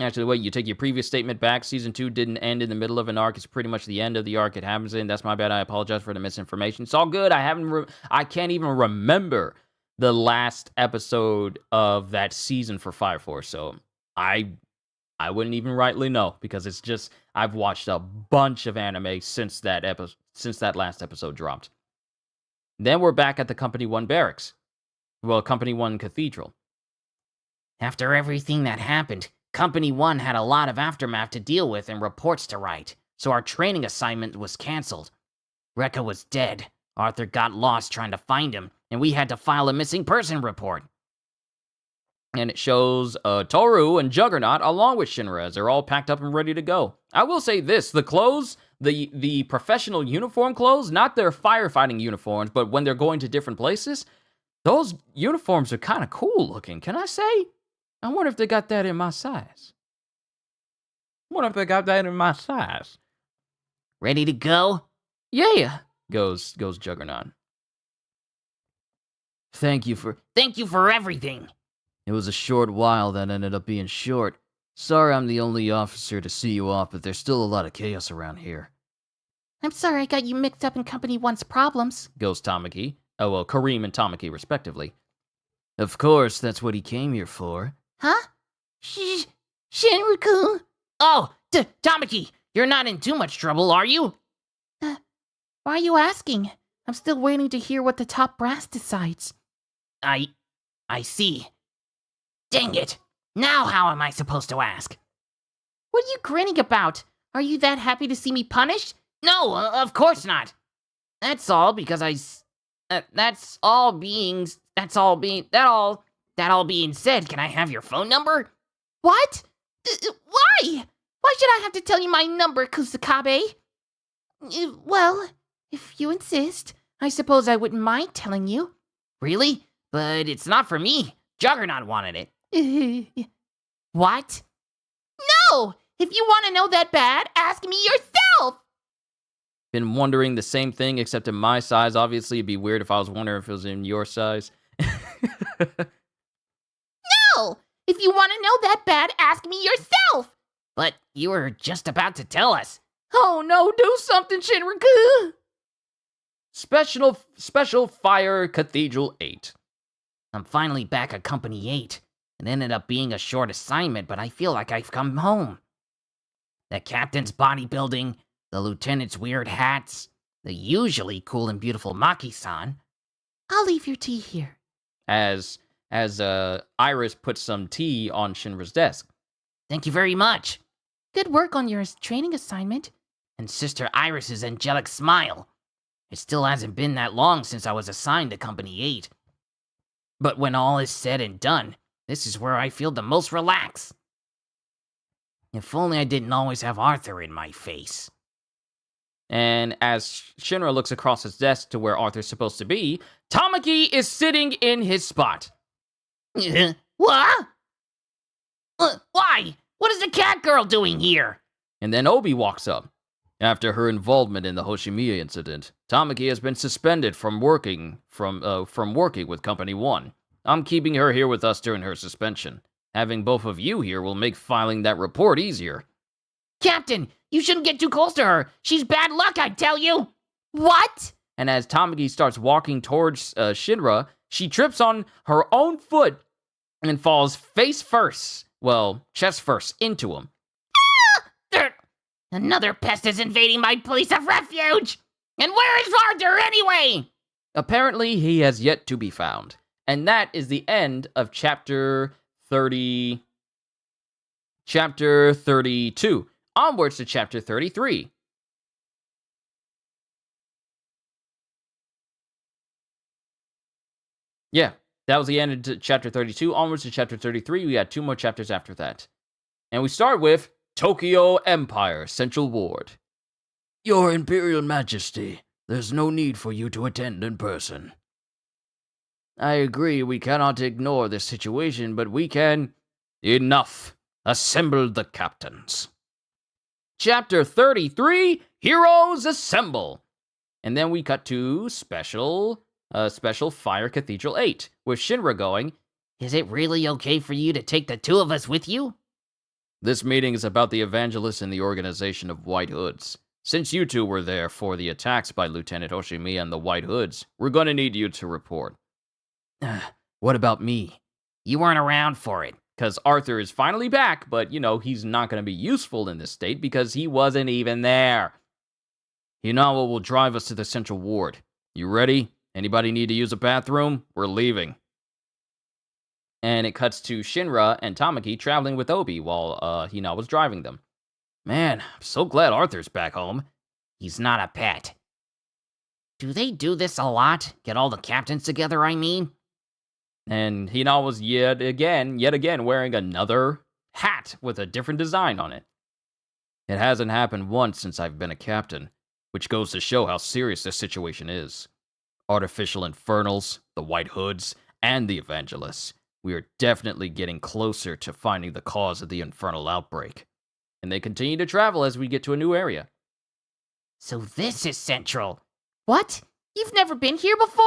Actually, wait, you take your previous statement back. Season 2 didn't end in the middle of an arc. It's pretty much the end of the arc it happens in. That's my bad. I apologize for the misinformation. It's all good. I can't even remember the last episode of that season for Fire Force, so I wouldn't even rightly know, because it's just, I've watched a bunch of anime since that last episode dropped. Then we're back at the Company 1 barracks. Well, Company 1 Cathedral. After everything that happened, Company 1 had a lot of aftermath to deal with and reports to write, so our training assignment was canceled. Rekka was dead, Arthur got lost trying to find him, and we had to file a missing person report. And it shows Toru and Juggernaut along with Shinra as they're all packed up and ready to go. I will say this, the clothes, the professional uniform clothes, not their firefighting uniforms, but when they're going to different places, those uniforms are kind of cool looking, can I say? I wonder if they got that in my size. Ready to go? Yeah, goes Juggernaut. Thank you for everything. It was a short while that ended up being short. Sorry I'm the only officer to see you off, but there's still a lot of chaos around here. I'm sorry I got you mixed up in Company 1's problems, Goes Tamaki. Oh, well, Kareem and Tamaki, respectively. Of course, that's what he came here for. Huh? Shinraku? Oh, Tamaki, you're not in too much trouble, are you? Why are you asking? I'm still waiting to hear what the top brass decides. I see. Dang it. Now how am I supposed to ask? What are you grinning about? Are you that happy to see me punished? No, of course not. That's all because that all being said, can I have your phone number? What? Why? Why should I have to tell you my number, Kusakabe? Well, if you insist, I suppose I wouldn't mind telling you. Really? But it's not for me. Juggernaut wanted it. What? No! If you want to know that bad, ask me yourself! Been wondering the same thing, except in my size. Obviously, it'd be weird if I was wondering if it was in your size. No! If you want to know that bad, ask me yourself! But you were just about to tell us. Oh no, do something, Shinraku! Special Fire Cathedral 8. I'm finally back at Company 8. It ended up being a short assignment, but I feel like I've come home. The captain's bodybuilding, the lieutenant's weird hats, the usually cool and beautiful Maki-san. I'll leave your tea here. As Iris puts some tea on Shinra's desk. Thank you very much. Good work on your training assignment. And Sister Iris's angelic smile. It still hasn't been that long since I was assigned to Company 8. But when all is said and done, this is where I feel the most relaxed. If only I didn't always have Arthur in my face. And as Shinra looks across his desk to where Arthur's supposed to be, Tamaki is sitting in his spot. What? Why? What is the cat girl doing here? And then Obi walks up. After her involvement in the Hoshimiya incident, Tamaki has been suspended from working with Company 1. I'm keeping her here with us during her suspension. Having both of you here will make filing that report easier. Captain, you shouldn't get too close to her. She's bad luck, I tell you. What? And as Tamaki starts walking towards Shinra, she trips on her own foot and falls face first, well, chest first, into him. Another pest is invading my place of refuge! And where is Arthur anyway? Apparently, he has yet to be found. And that is the end of chapter 30... Chapter 32. Onwards to chapter 33. Yeah, that was the end of chapter 32. Onwards to chapter 33. We had 2 more chapters after that. And we start with Tokyo Empire Central Ward. Your Imperial Majesty, there's no need for you to attend in person. I agree, we cannot ignore this situation, but we can... Enough. Assemble the captains. Chapter 33, Heroes Assemble. And then we cut to Special Fire Cathedral 8, with Shinra going, Is it really okay for you to take the 2 of us with you? This meeting is about the evangelists and the organization of White Hoods. Since you two were there for the attacks by Lieutenant Hoshimi and the White Hoods, we're gonna need you to report. What about me? You weren't around for it. Because Arthur is finally back, but, he's not gonna be useful in this state because he wasn't even there. Hinawa will drive us to the central ward. You ready? Anybody need to use a bathroom? We're leaving. And it cuts to Shinra and Tamaki traveling with Obi while Hinawa's driving them. Man, I'm so glad Arthur's back home. He's not a pet. Do they do this a lot? Get all the captains together, I mean? And Hinawa's yet again wearing another hat with a different design on it. It hasn't happened once since I've been a captain, which goes to show how serious this situation is. Artificial Infernals, the White Hoods, and the Evangelists. We are definitely getting closer to finding the cause of the infernal outbreak. And they continue to travel as we get to a new area. So this is Central. What? You've never been here before?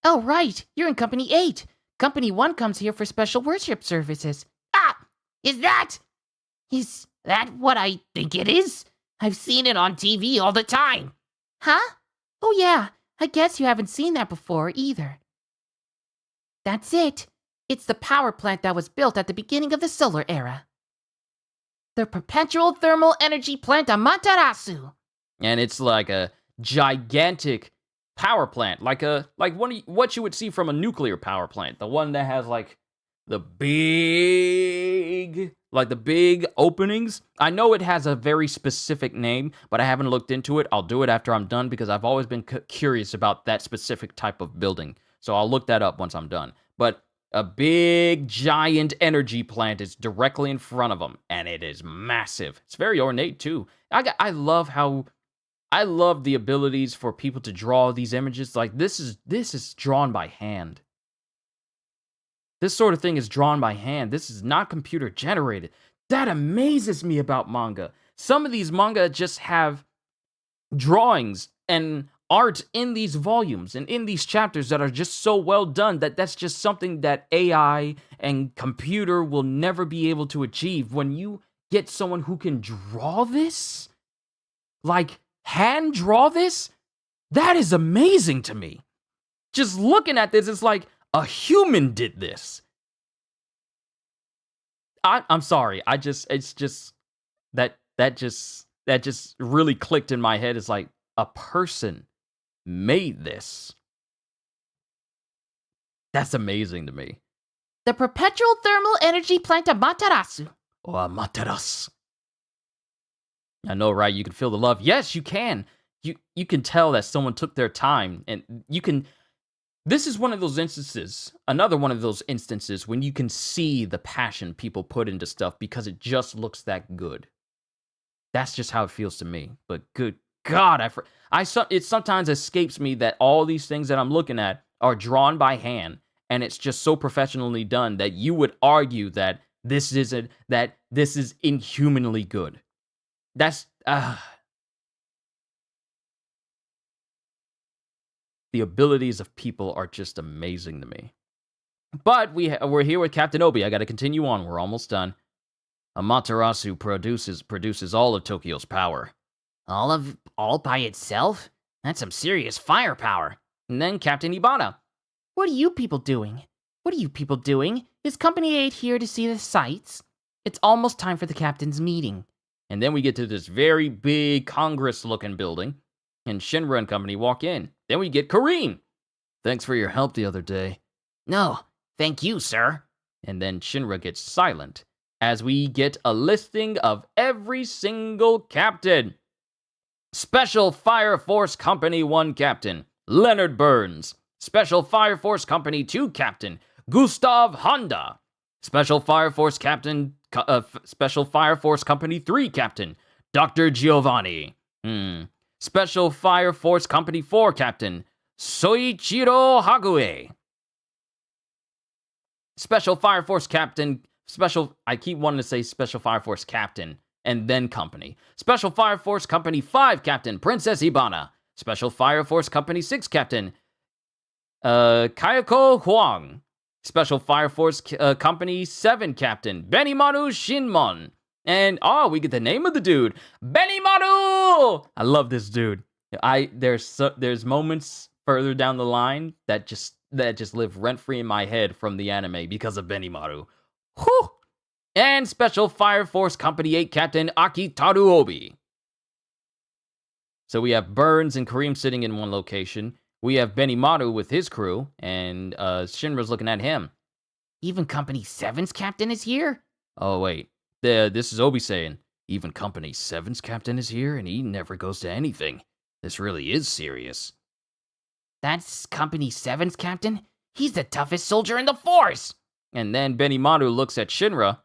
Oh, right. You're in Company 8. Company 1 comes here for special worship services. Ah! Is that what I think it is? I've seen it on TV all the time. Huh? Oh, yeah. I guess you haven't seen that before either. That's it. It's the power plant that was built at the beginning of the solar era. The Perpetual Thermal Energy Plant Amaterasu. And it's like a gigantic power plant, like what you would see from a nuclear power plant, the one that has the big openings. I know it has a very specific name, but I haven't looked into it. I'll do it after I'm done because I've always been curious about that specific type of building. So I'll look that up once I'm done. But a big giant energy plant is directly in front of them, and it is massive. It's very ornate too. I love the abilities for people to draw these images. Like this is drawn by hand. This sort of thing is drawn by hand. This is not computer generated. That amazes me about manga. Some of these manga just have drawings and art in these volumes and in these chapters that are just so well done that's just something that AI and computer will never be able to achieve. When you get someone who can draw this, like hand draw this, that is amazing to me. Just looking at this, it's like a human did this. I'm sorry. That just really clicked in my head. It's like a person made this. That's amazing to me. The Perpetual Thermal Energy Plant Amaterasu. Or Amaterasu. I know, right? You can feel the love. Yes, you can. You can tell that someone took their time, and you can. This is one of those instances, another one of those instances when you can see the passion people put into stuff because it just looks that good. That's just how it feels to me. But good God, it sometimes escapes me that all these things that I'm looking at are drawn by hand, and it's just so professionally done that you would argue that this is inhumanly good. That's the abilities of people are just amazing to me. But we're here with Captain Obi. I got to continue on. We're almost done. Amaterasu produces all of Tokyo's power. All by itself? That's some serious firepower. And then Captain Ibana. What are you people doing? Is Company 8 here to see the sights? It's almost time for the captain's meeting. And then we get to this very big Congress-looking building, and Shinra and company walk in. Then we get Kareem. Thanks for your help the other day. No, thank you, sir. And then Shinra gets silent as we get a listing of every single captain. Special Fire Force Company 1 Captain, Leonard Burns. Special Fire Force Company 2 Captain, Gustav Honda. Special Fire Force Company 3 Captain, Dr. Giovanni. Special Fire Force Company 4 Captain, Soichiro Hague. Special Fire Force Captain, I keep wanting to say Special Fire Force Captain and then Company. Special Fire Force Company 5 Captain, Princess Ibana. Special Fire Force Company 6 Captain, Kayako Huang. Special Fire Force Company 7 Captain Benimaru Shinmon. And we get the name of the dude, Benimaru. I love this dude. There's moments further down the line that just live rent free in my head from the anime because of Benimaru. Whew. And Special Fire Force Company 8 Captain Akitaru Obi. So we have Burns and Kareem sitting in one location. We have Benimaru with his crew, and Shinra's looking at him. Even Company 7's captain is here? Oh, wait. This is Obi saying, even Company 7's captain is here, and he never goes to anything. This really is serious. That's Company 7's captain? He's the toughest soldier in the force! And then Benimaru looks at Shinra.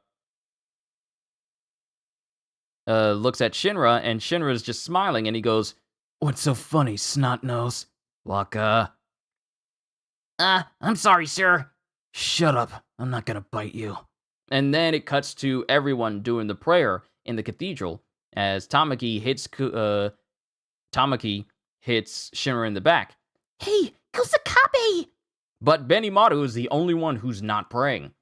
And Shinra's just smiling, and he goes, "What's so funny, snot-nose? Waka." I'm sorry, sir. Shut up. I'm not gonna bite you. And then it cuts to everyone doing the prayer in the cathedral as Tamaki hits Shinra in the back. Hey, Kusakabe! But Benimaru is the only one who's not praying.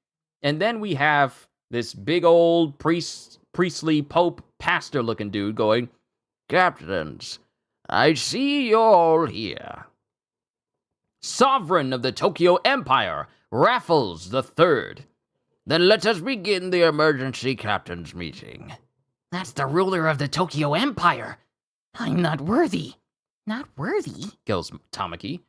And then we have this big old priestly pope pastor looking dude going, "Captains, I see you're all here. Sovereign of the Tokyo Empire, Raffles III. Then let us begin the emergency captains meeting." That's the ruler of the Tokyo Empire. I'm not worthy. Not worthy? Goes Tamaki.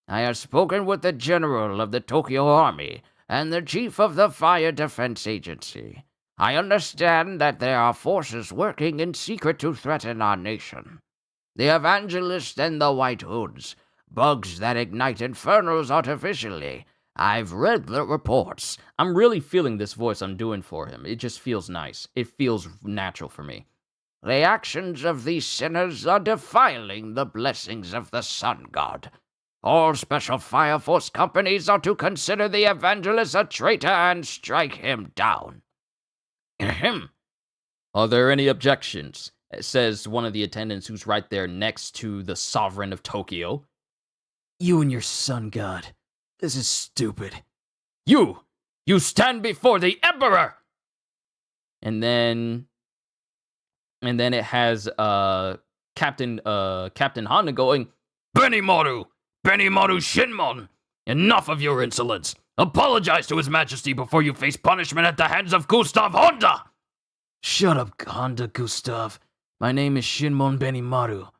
"I have spoken with the general of the Tokyo Army and the chief of the Fire Defense Agency. I understand that there are forces working in secret to threaten our nation. The Evangelists and the White Hoods, bugs that ignite infernals artificially. I've read the reports." I'm really feeling this voice I'm doing for him. It just feels nice. It feels natural for me. "The actions of these sinners are defiling the blessings of the Sun God. All Special Fire Force companies are to consider the Evangelist a traitor and strike him down." Ahem. "Are there any objections?" says one of the attendants who's right there next to the Sovereign of Tokyo. "You and your Sun God. This is stupid." You stand before the Emperor!" And then it has Captain Honda going, Benimaru Shinmon, enough of your insolence. Apologize to His Majesty before you face punishment at the hands of Gustav Honda." "Shut up, Honda Gustav. My name is Shinmon Benimaru."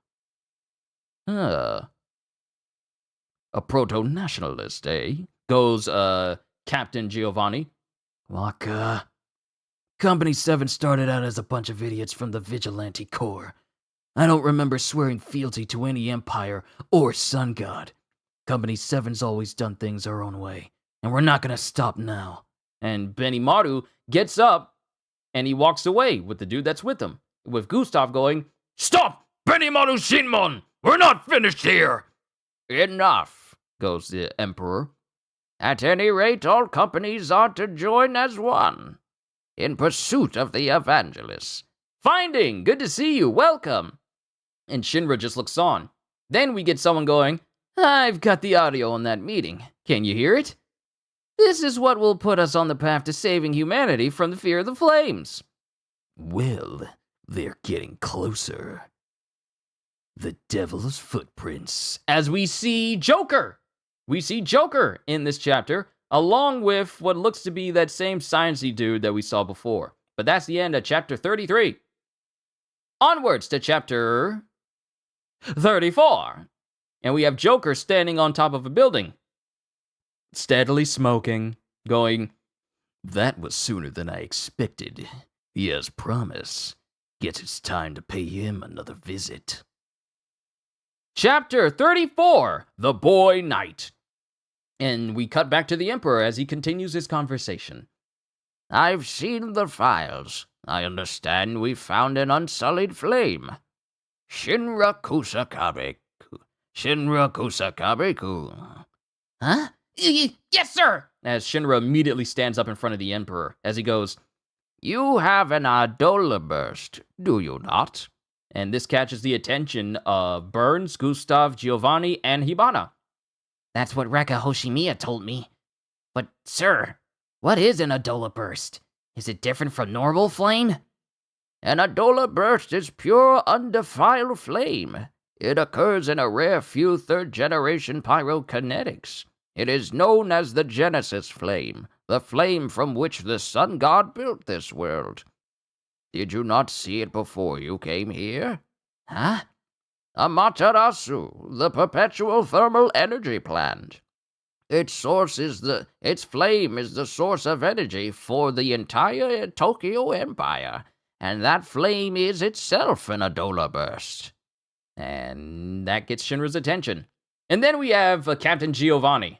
A proto-nationalist, eh? Goes, Captain Giovanni. "Waka. Company 7 started out as a bunch of idiots from the Vigilante Corps. I don't remember swearing fealty to any empire or sun god. Company 7's always done things our own way, and we're not gonna stop now." And Benimaru gets up, and he walks away with the dude that's with him, with Gustav going, "Stop, Benimaru Shinmon! We're not finished here!" "Enough," goes the Emperor. "At any rate, all companies are to join as one in pursuit of the Evangelists." "Finding, good to see you, welcome." And Shinra just looks on. Then we get someone going, "I've got the audio on that meeting. Can you hear it? This is what will put us on the path to saving humanity from the fear of the flames." "Well, they're getting closer. The devil's footprints." As we see Joker. We see Joker in this chapter, along with what looks to be that same sciencey dude that we saw before. But that's the end of chapter 33. Onwards to chapter 34. And we have Joker standing on top of a building, steadily smoking, going, "That was sooner than I expected. He has promise. Guess it's time to pay him another visit." Chapter 34, The Boy Knight. And we cut back to the Emperor as he continues his conversation. "I've seen the files. I understand we found an unsullied flame. Shinra Kusakabe-ku. Huh? Yes, sir! As Shinra immediately stands up in front of the Emperor as he goes, "You have an Idola burst, do you not?" And this catches the attention of Burns, Gustav, Giovanni, and Hibana. That's what Rekka Hoshimiya told me. But, sir, what is an Adola burst? Is it different from normal flame? An Adola burst is pure, undefiled flame. It occurs in a rare few third-generation pyrokinetics. It is known as the Genesis flame, the flame from which the sun god built this world. Did you not see it before you came here? Huh? Amaterasu, the perpetual thermal energy plant. Its flame is the source of energy for the entire Tokyo Empire, and that flame is itself an Adola burst. And that gets Shinra's attention. And then we have Captain Giovanni.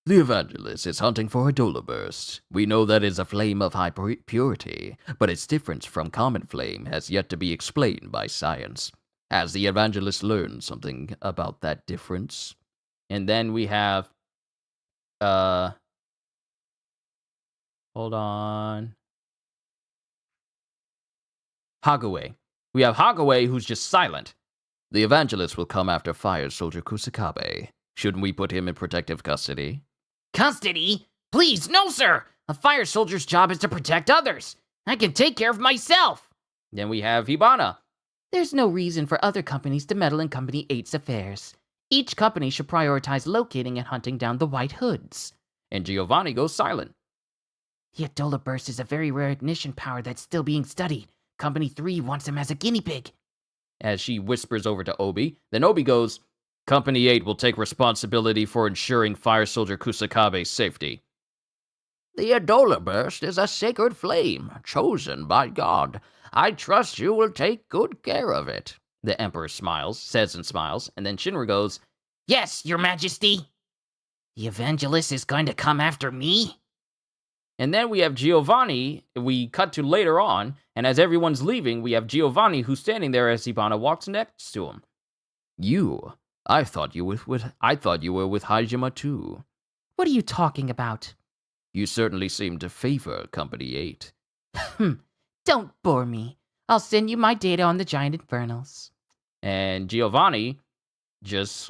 The Evangelist is hunting for Adola burst. We know that is a flame of high purity, but its difference from common flame has yet to be explained by science. Has the Evangelist learned something about that difference? And then we have hold on. Hagaway. We have Hagaway, who's just silent. The Evangelist will come after Fire Soldier Kusakabe. Shouldn't we put him in protective custody? Custody? Please, no, sir! A fire soldier's job is to protect others. I can take care of myself. Then we have Hibana. There's no reason for other companies to meddle in Company 8's affairs. Each company should prioritize locating and hunting down the White Hoods. And Giovanni goes silent. The Adola burst is a very rare ignition power that's still being studied. Company 3 wants him as a guinea pig. As she whispers over to Obi, then Obi goes, Company 8 will take responsibility for ensuring Fire Soldier Kusakabe's safety. The Adola burst is a sacred flame, chosen by God. I trust you will take good care of it. The Emperor says and smiles, and then Shinra goes, Yes, Your Majesty. The Evangelist is going to come after me? And then we have Giovanni, we cut to later on, and as everyone's leaving, we have Giovanni who's standing there as Hibana walks next to him. I thought you were with Hajima too. What are you talking about? You certainly seem to favor Company 8. Don't bore me. I'll send you my data on the giant Infernals. And Giovanni just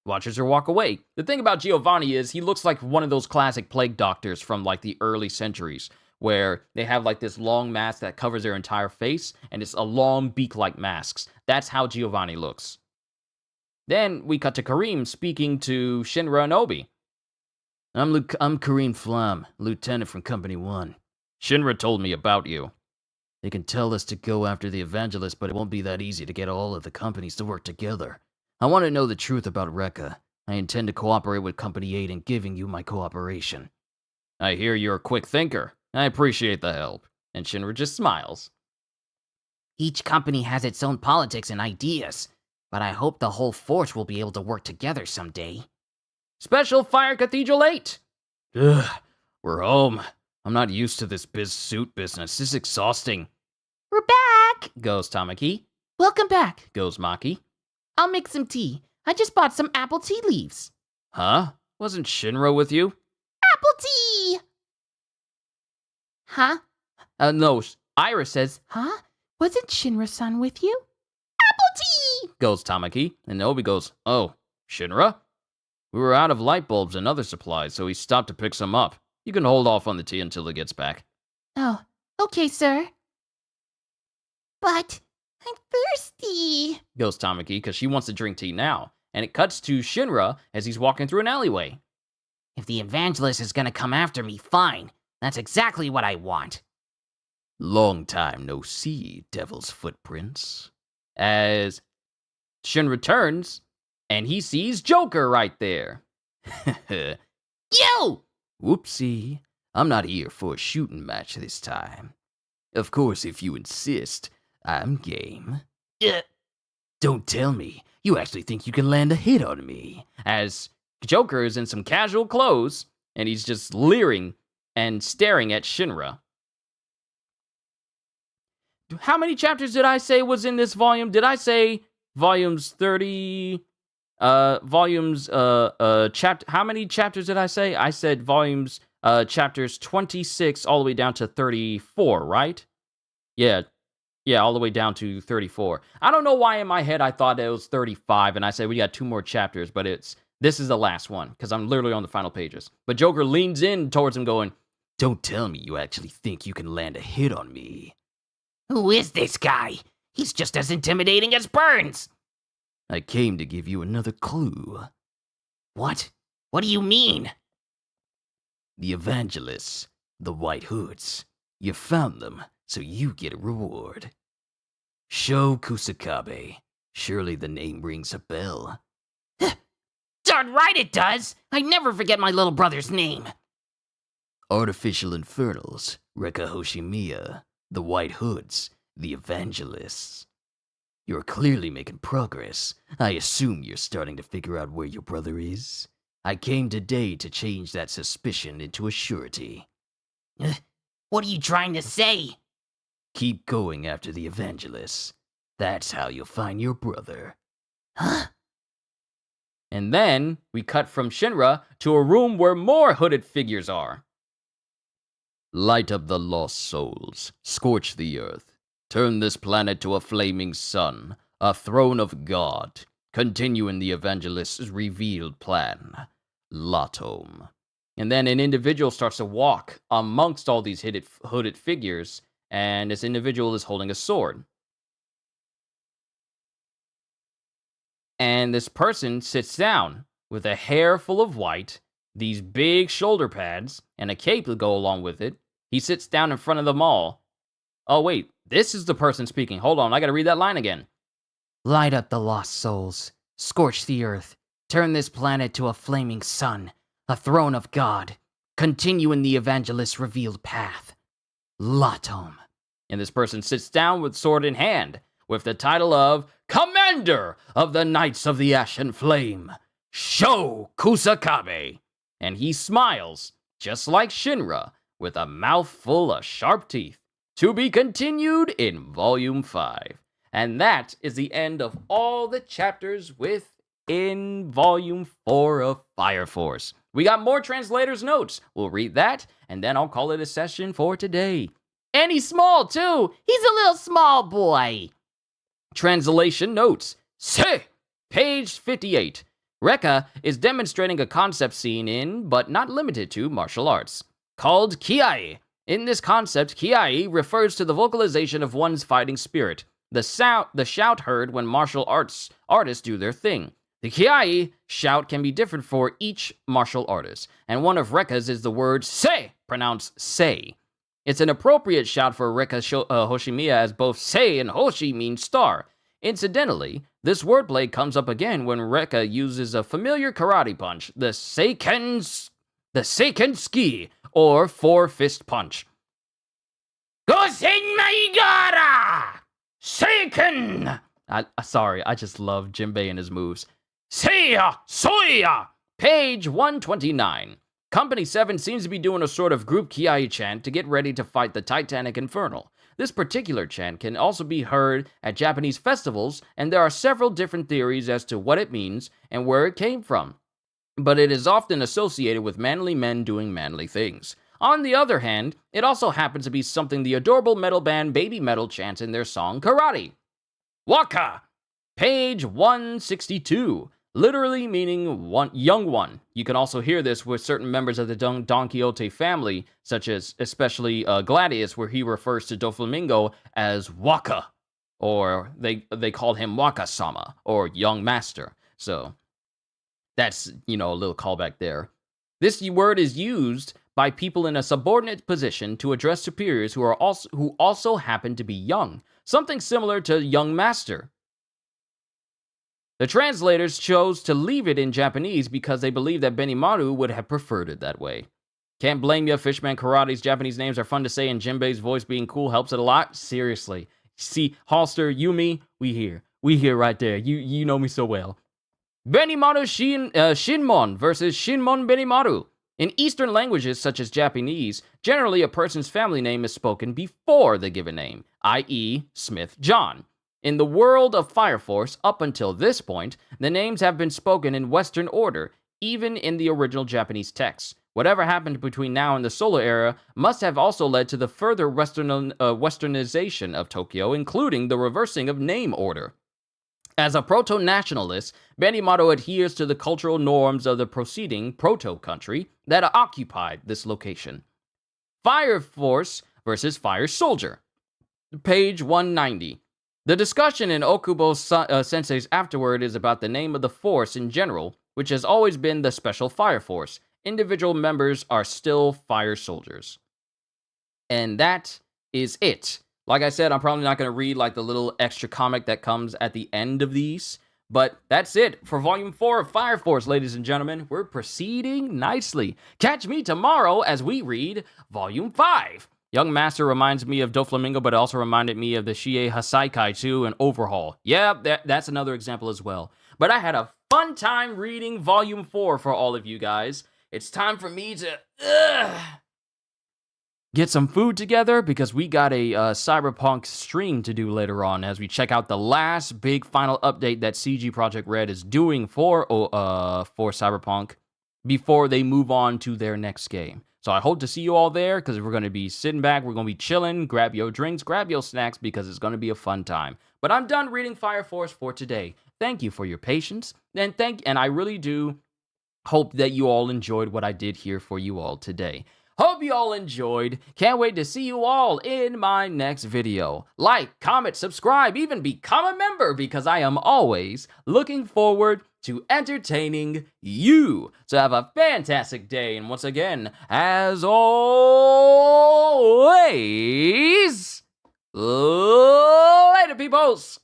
watches her walk away. The thing about Giovanni is he looks like one of those classic plague doctors from like the early centuries, where they have like this long mask that covers their entire face, and it's a long beak-like masks. That's how Giovanni looks. Then we cut to Kareem speaking to Shinra and Obi. I'm Kareem Flam, lieutenant from Company 1. Shinra told me about you. They can tell us to go after the Evangelist, but it won't be that easy to get all of the companies to work together. I want to know the truth about Rekka. I intend to cooperate with Company 8 in giving you my cooperation. I hear you're a quick thinker. I appreciate the help. And Shinra just smiles. Each company has its own politics and ideas, but I hope the whole force will be able to work together someday. Special Fire Cathedral 8! Ugh, we're home. I'm not used to this suit business. This is exhausting. We're back! Goes Tamaki. Welcome back. Goes Maki. I'll make some tea. I just bought some apple tea leaves. Huh? Wasn't Shinra with you? Apple tea! Huh? No, Iris says, Huh? Wasn't Shinra-san with you? Apple tea! Goes Tamaki. And Obi goes, Oh, Shinra? We were out of light bulbs and other supplies, so he stopped to pick some up. You can hold off on the tea until he gets back. Oh, okay, sir. But I'm thirsty. Goes Tamaki, because she wants to drink tea now. And it cuts to Shinra as he's walking through an alleyway. If the Evangelist is gonna come after me, fine. That's exactly what I want. Long time no see, Devil's Footprints. As Shinra turns, and he sees Joker right there. You! Whoopsie. I'm not here for a shooting match this time. Of course, if you insist, I'm game. Don't tell me. You actually think you can land a hit on me. As Joker is in some casual clothes, and he's just leering and staring at Shinra. How many chapters did I say was in this volume? Did I say volumes 30? How many chapters did I say? I said volumes, chapters 26 all the way down to 34, right? Yeah, all the way down to 34. I don't know why in my head I thought it was 35, and I said we got 2 more chapters, but it's This is the last one, because I'm literally on the final pages. But Joker leans in towards him going, Don't tell me you actually think you can land a hit on me. Who is this guy? He's just as intimidating as Burns. I came to give you another clue. What? What do you mean? The Evangelists, the White Hoods. You found them, so you get a reward. Sho Kusakabe. Surely the name rings a bell. Darn right it does! I never forget my little brother's name. Artificial Infernals, Rekka Hoshimiya, the White Hoods, the Evangelists. You're clearly making progress. I assume you're starting to figure out where your brother is. I came today to change that suspicion into a surety. What are you trying to say? Keep going after the Evangelists. That's how you'll find your brother. Huh? and then we cut from Shinra to a room where more hooded figures are. Light up the lost souls, scorch the earth, turn this planet to a flaming sun, a throne of God, continue in the evangelist's revealed plan. Latom. And then an individual starts to walk amongst all these hooded figures, and this individual is holding a sword. And this person sits down with a hair full of white, these big shoulder pads, and a cape to go along with it. He sits down in front of them all. Oh, wait, this is the person speaking. Hold on, I gotta read that line again. Light up the lost souls, scorch the earth, turn this planet to a flaming sun, a throne of God, continue in the evangelist's revealed path. Latom. And this person sits down with sword in hand, with the title of Commander of the Knights of the Ashen Flame, Sho Kusakabe. And he smiles, just like Shinra, with a mouth full of sharp teeth. To be continued in Volume 5. And that is the end of all the chapters within Volume 4 of Fire Force. We got more translators' notes. We'll read that, and then I'll call it a session for today. And he's small, too. He's a little small boy. Translation notes. Say, page 58. Rekka is demonstrating a concept scene in, but not limited to, martial arts, called Kiai. In this concept, Kiai refers to the vocalization of one's fighting spirit, the shout heard when martial artists do their thing. The Kiai shout can be different for each martial artist, and one of Rekka's is the word Sei, pronounced Sei. It's an appropriate shout for Rekka Hoshimiya, as both Sei and Hoshi mean star. Incidentally, this wordplay comes up again when Rekka uses a familiar karate punch, the Seikenski, or four-fist punch. Gosenmaigara! Seiken! Sorry, I just love Jinbei and his moves. Seiya! Soya! Page 129. Company 7 seems to be doing a sort of group Kiai chant to get ready to fight the Titanic Infernal. This particular chant can also be heard at Japanese festivals, and there are several different theories as to what it means and where it came from. But it is often associated with manly men doing manly things. On the other hand, it also happens to be something the adorable metal band Baby Metal chants in their song Karate. Waka! Page 162. Literally meaning young one. You can also hear this with certain members of the Don Quixote family, such as especially Gladius, where he refers to Doflamingo as Waka, or they call him Waka-sama, or Young Master. So that's, a little callback there. This word is used by people in a subordinate position to address superiors who also happen to be young, something similar to Young Master. The translators chose to leave it in Japanese because they believe that Benimaru would have preferred it that way. Can't blame ya, Fishman Karate's Japanese names are fun to say, and Jinbei's voice being cool helps it a lot. Seriously. See, Halster, Yumi, we here right there. You know me so well. Benimaru Shinmon versus Shinmon Benimaru. In Eastern languages such as Japanese, generally a person's family name is spoken before the given name, i.e. Smith John. In the world of Fire Force, up until this point, the names have been spoken in Western order, even in the original Japanese texts. Whatever happened between now and the Solar Era must have also led to the further westernization of Tokyo, including the reversing of name order. As a proto-nationalist, Benimaru adheres to the cultural norms of the preceding proto-country that occupied this location. Fire Force versus Fire Soldier. Page 190. The discussion in Okubo Sensei's afterword is about the name of the force in general, which has always been the Special Fire Force. Individual members are still fire soldiers. And that is it. Like I said, I'm probably not going to read like the little extra comic that comes at the end of these, but that's it for Volume 4 of Fire Force, ladies and gentlemen. We're proceeding nicely. Catch me tomorrow as we read Volume 5. Young Master reminds me of Doflamingo, but it also reminded me of the Shie Hasaikai 2 and Overhaul. Yeah, that's another example as well. But I had a fun time reading Volume 4 for all of you guys. It's time for me to get some food together because we got a Cyberpunk stream to do later on as we check out the last big final update that CG Projekt Red is doing for Cyberpunk before they move on to their next game. So I hope to see you all there because we're going to be sitting back, we're going to be chilling, grab your drinks, grab your snacks because it's going to be a fun time. But I'm done reading Fire Force for today. Thank you for your patience, and I really do hope that you all enjoyed what I did here for you all today. Hope you all enjoyed. Can't wait to see you all in my next video. Like, comment, subscribe, even become a member because I am always looking forward to entertaining you. So have a fantastic day. And once again, as always, later, peoples.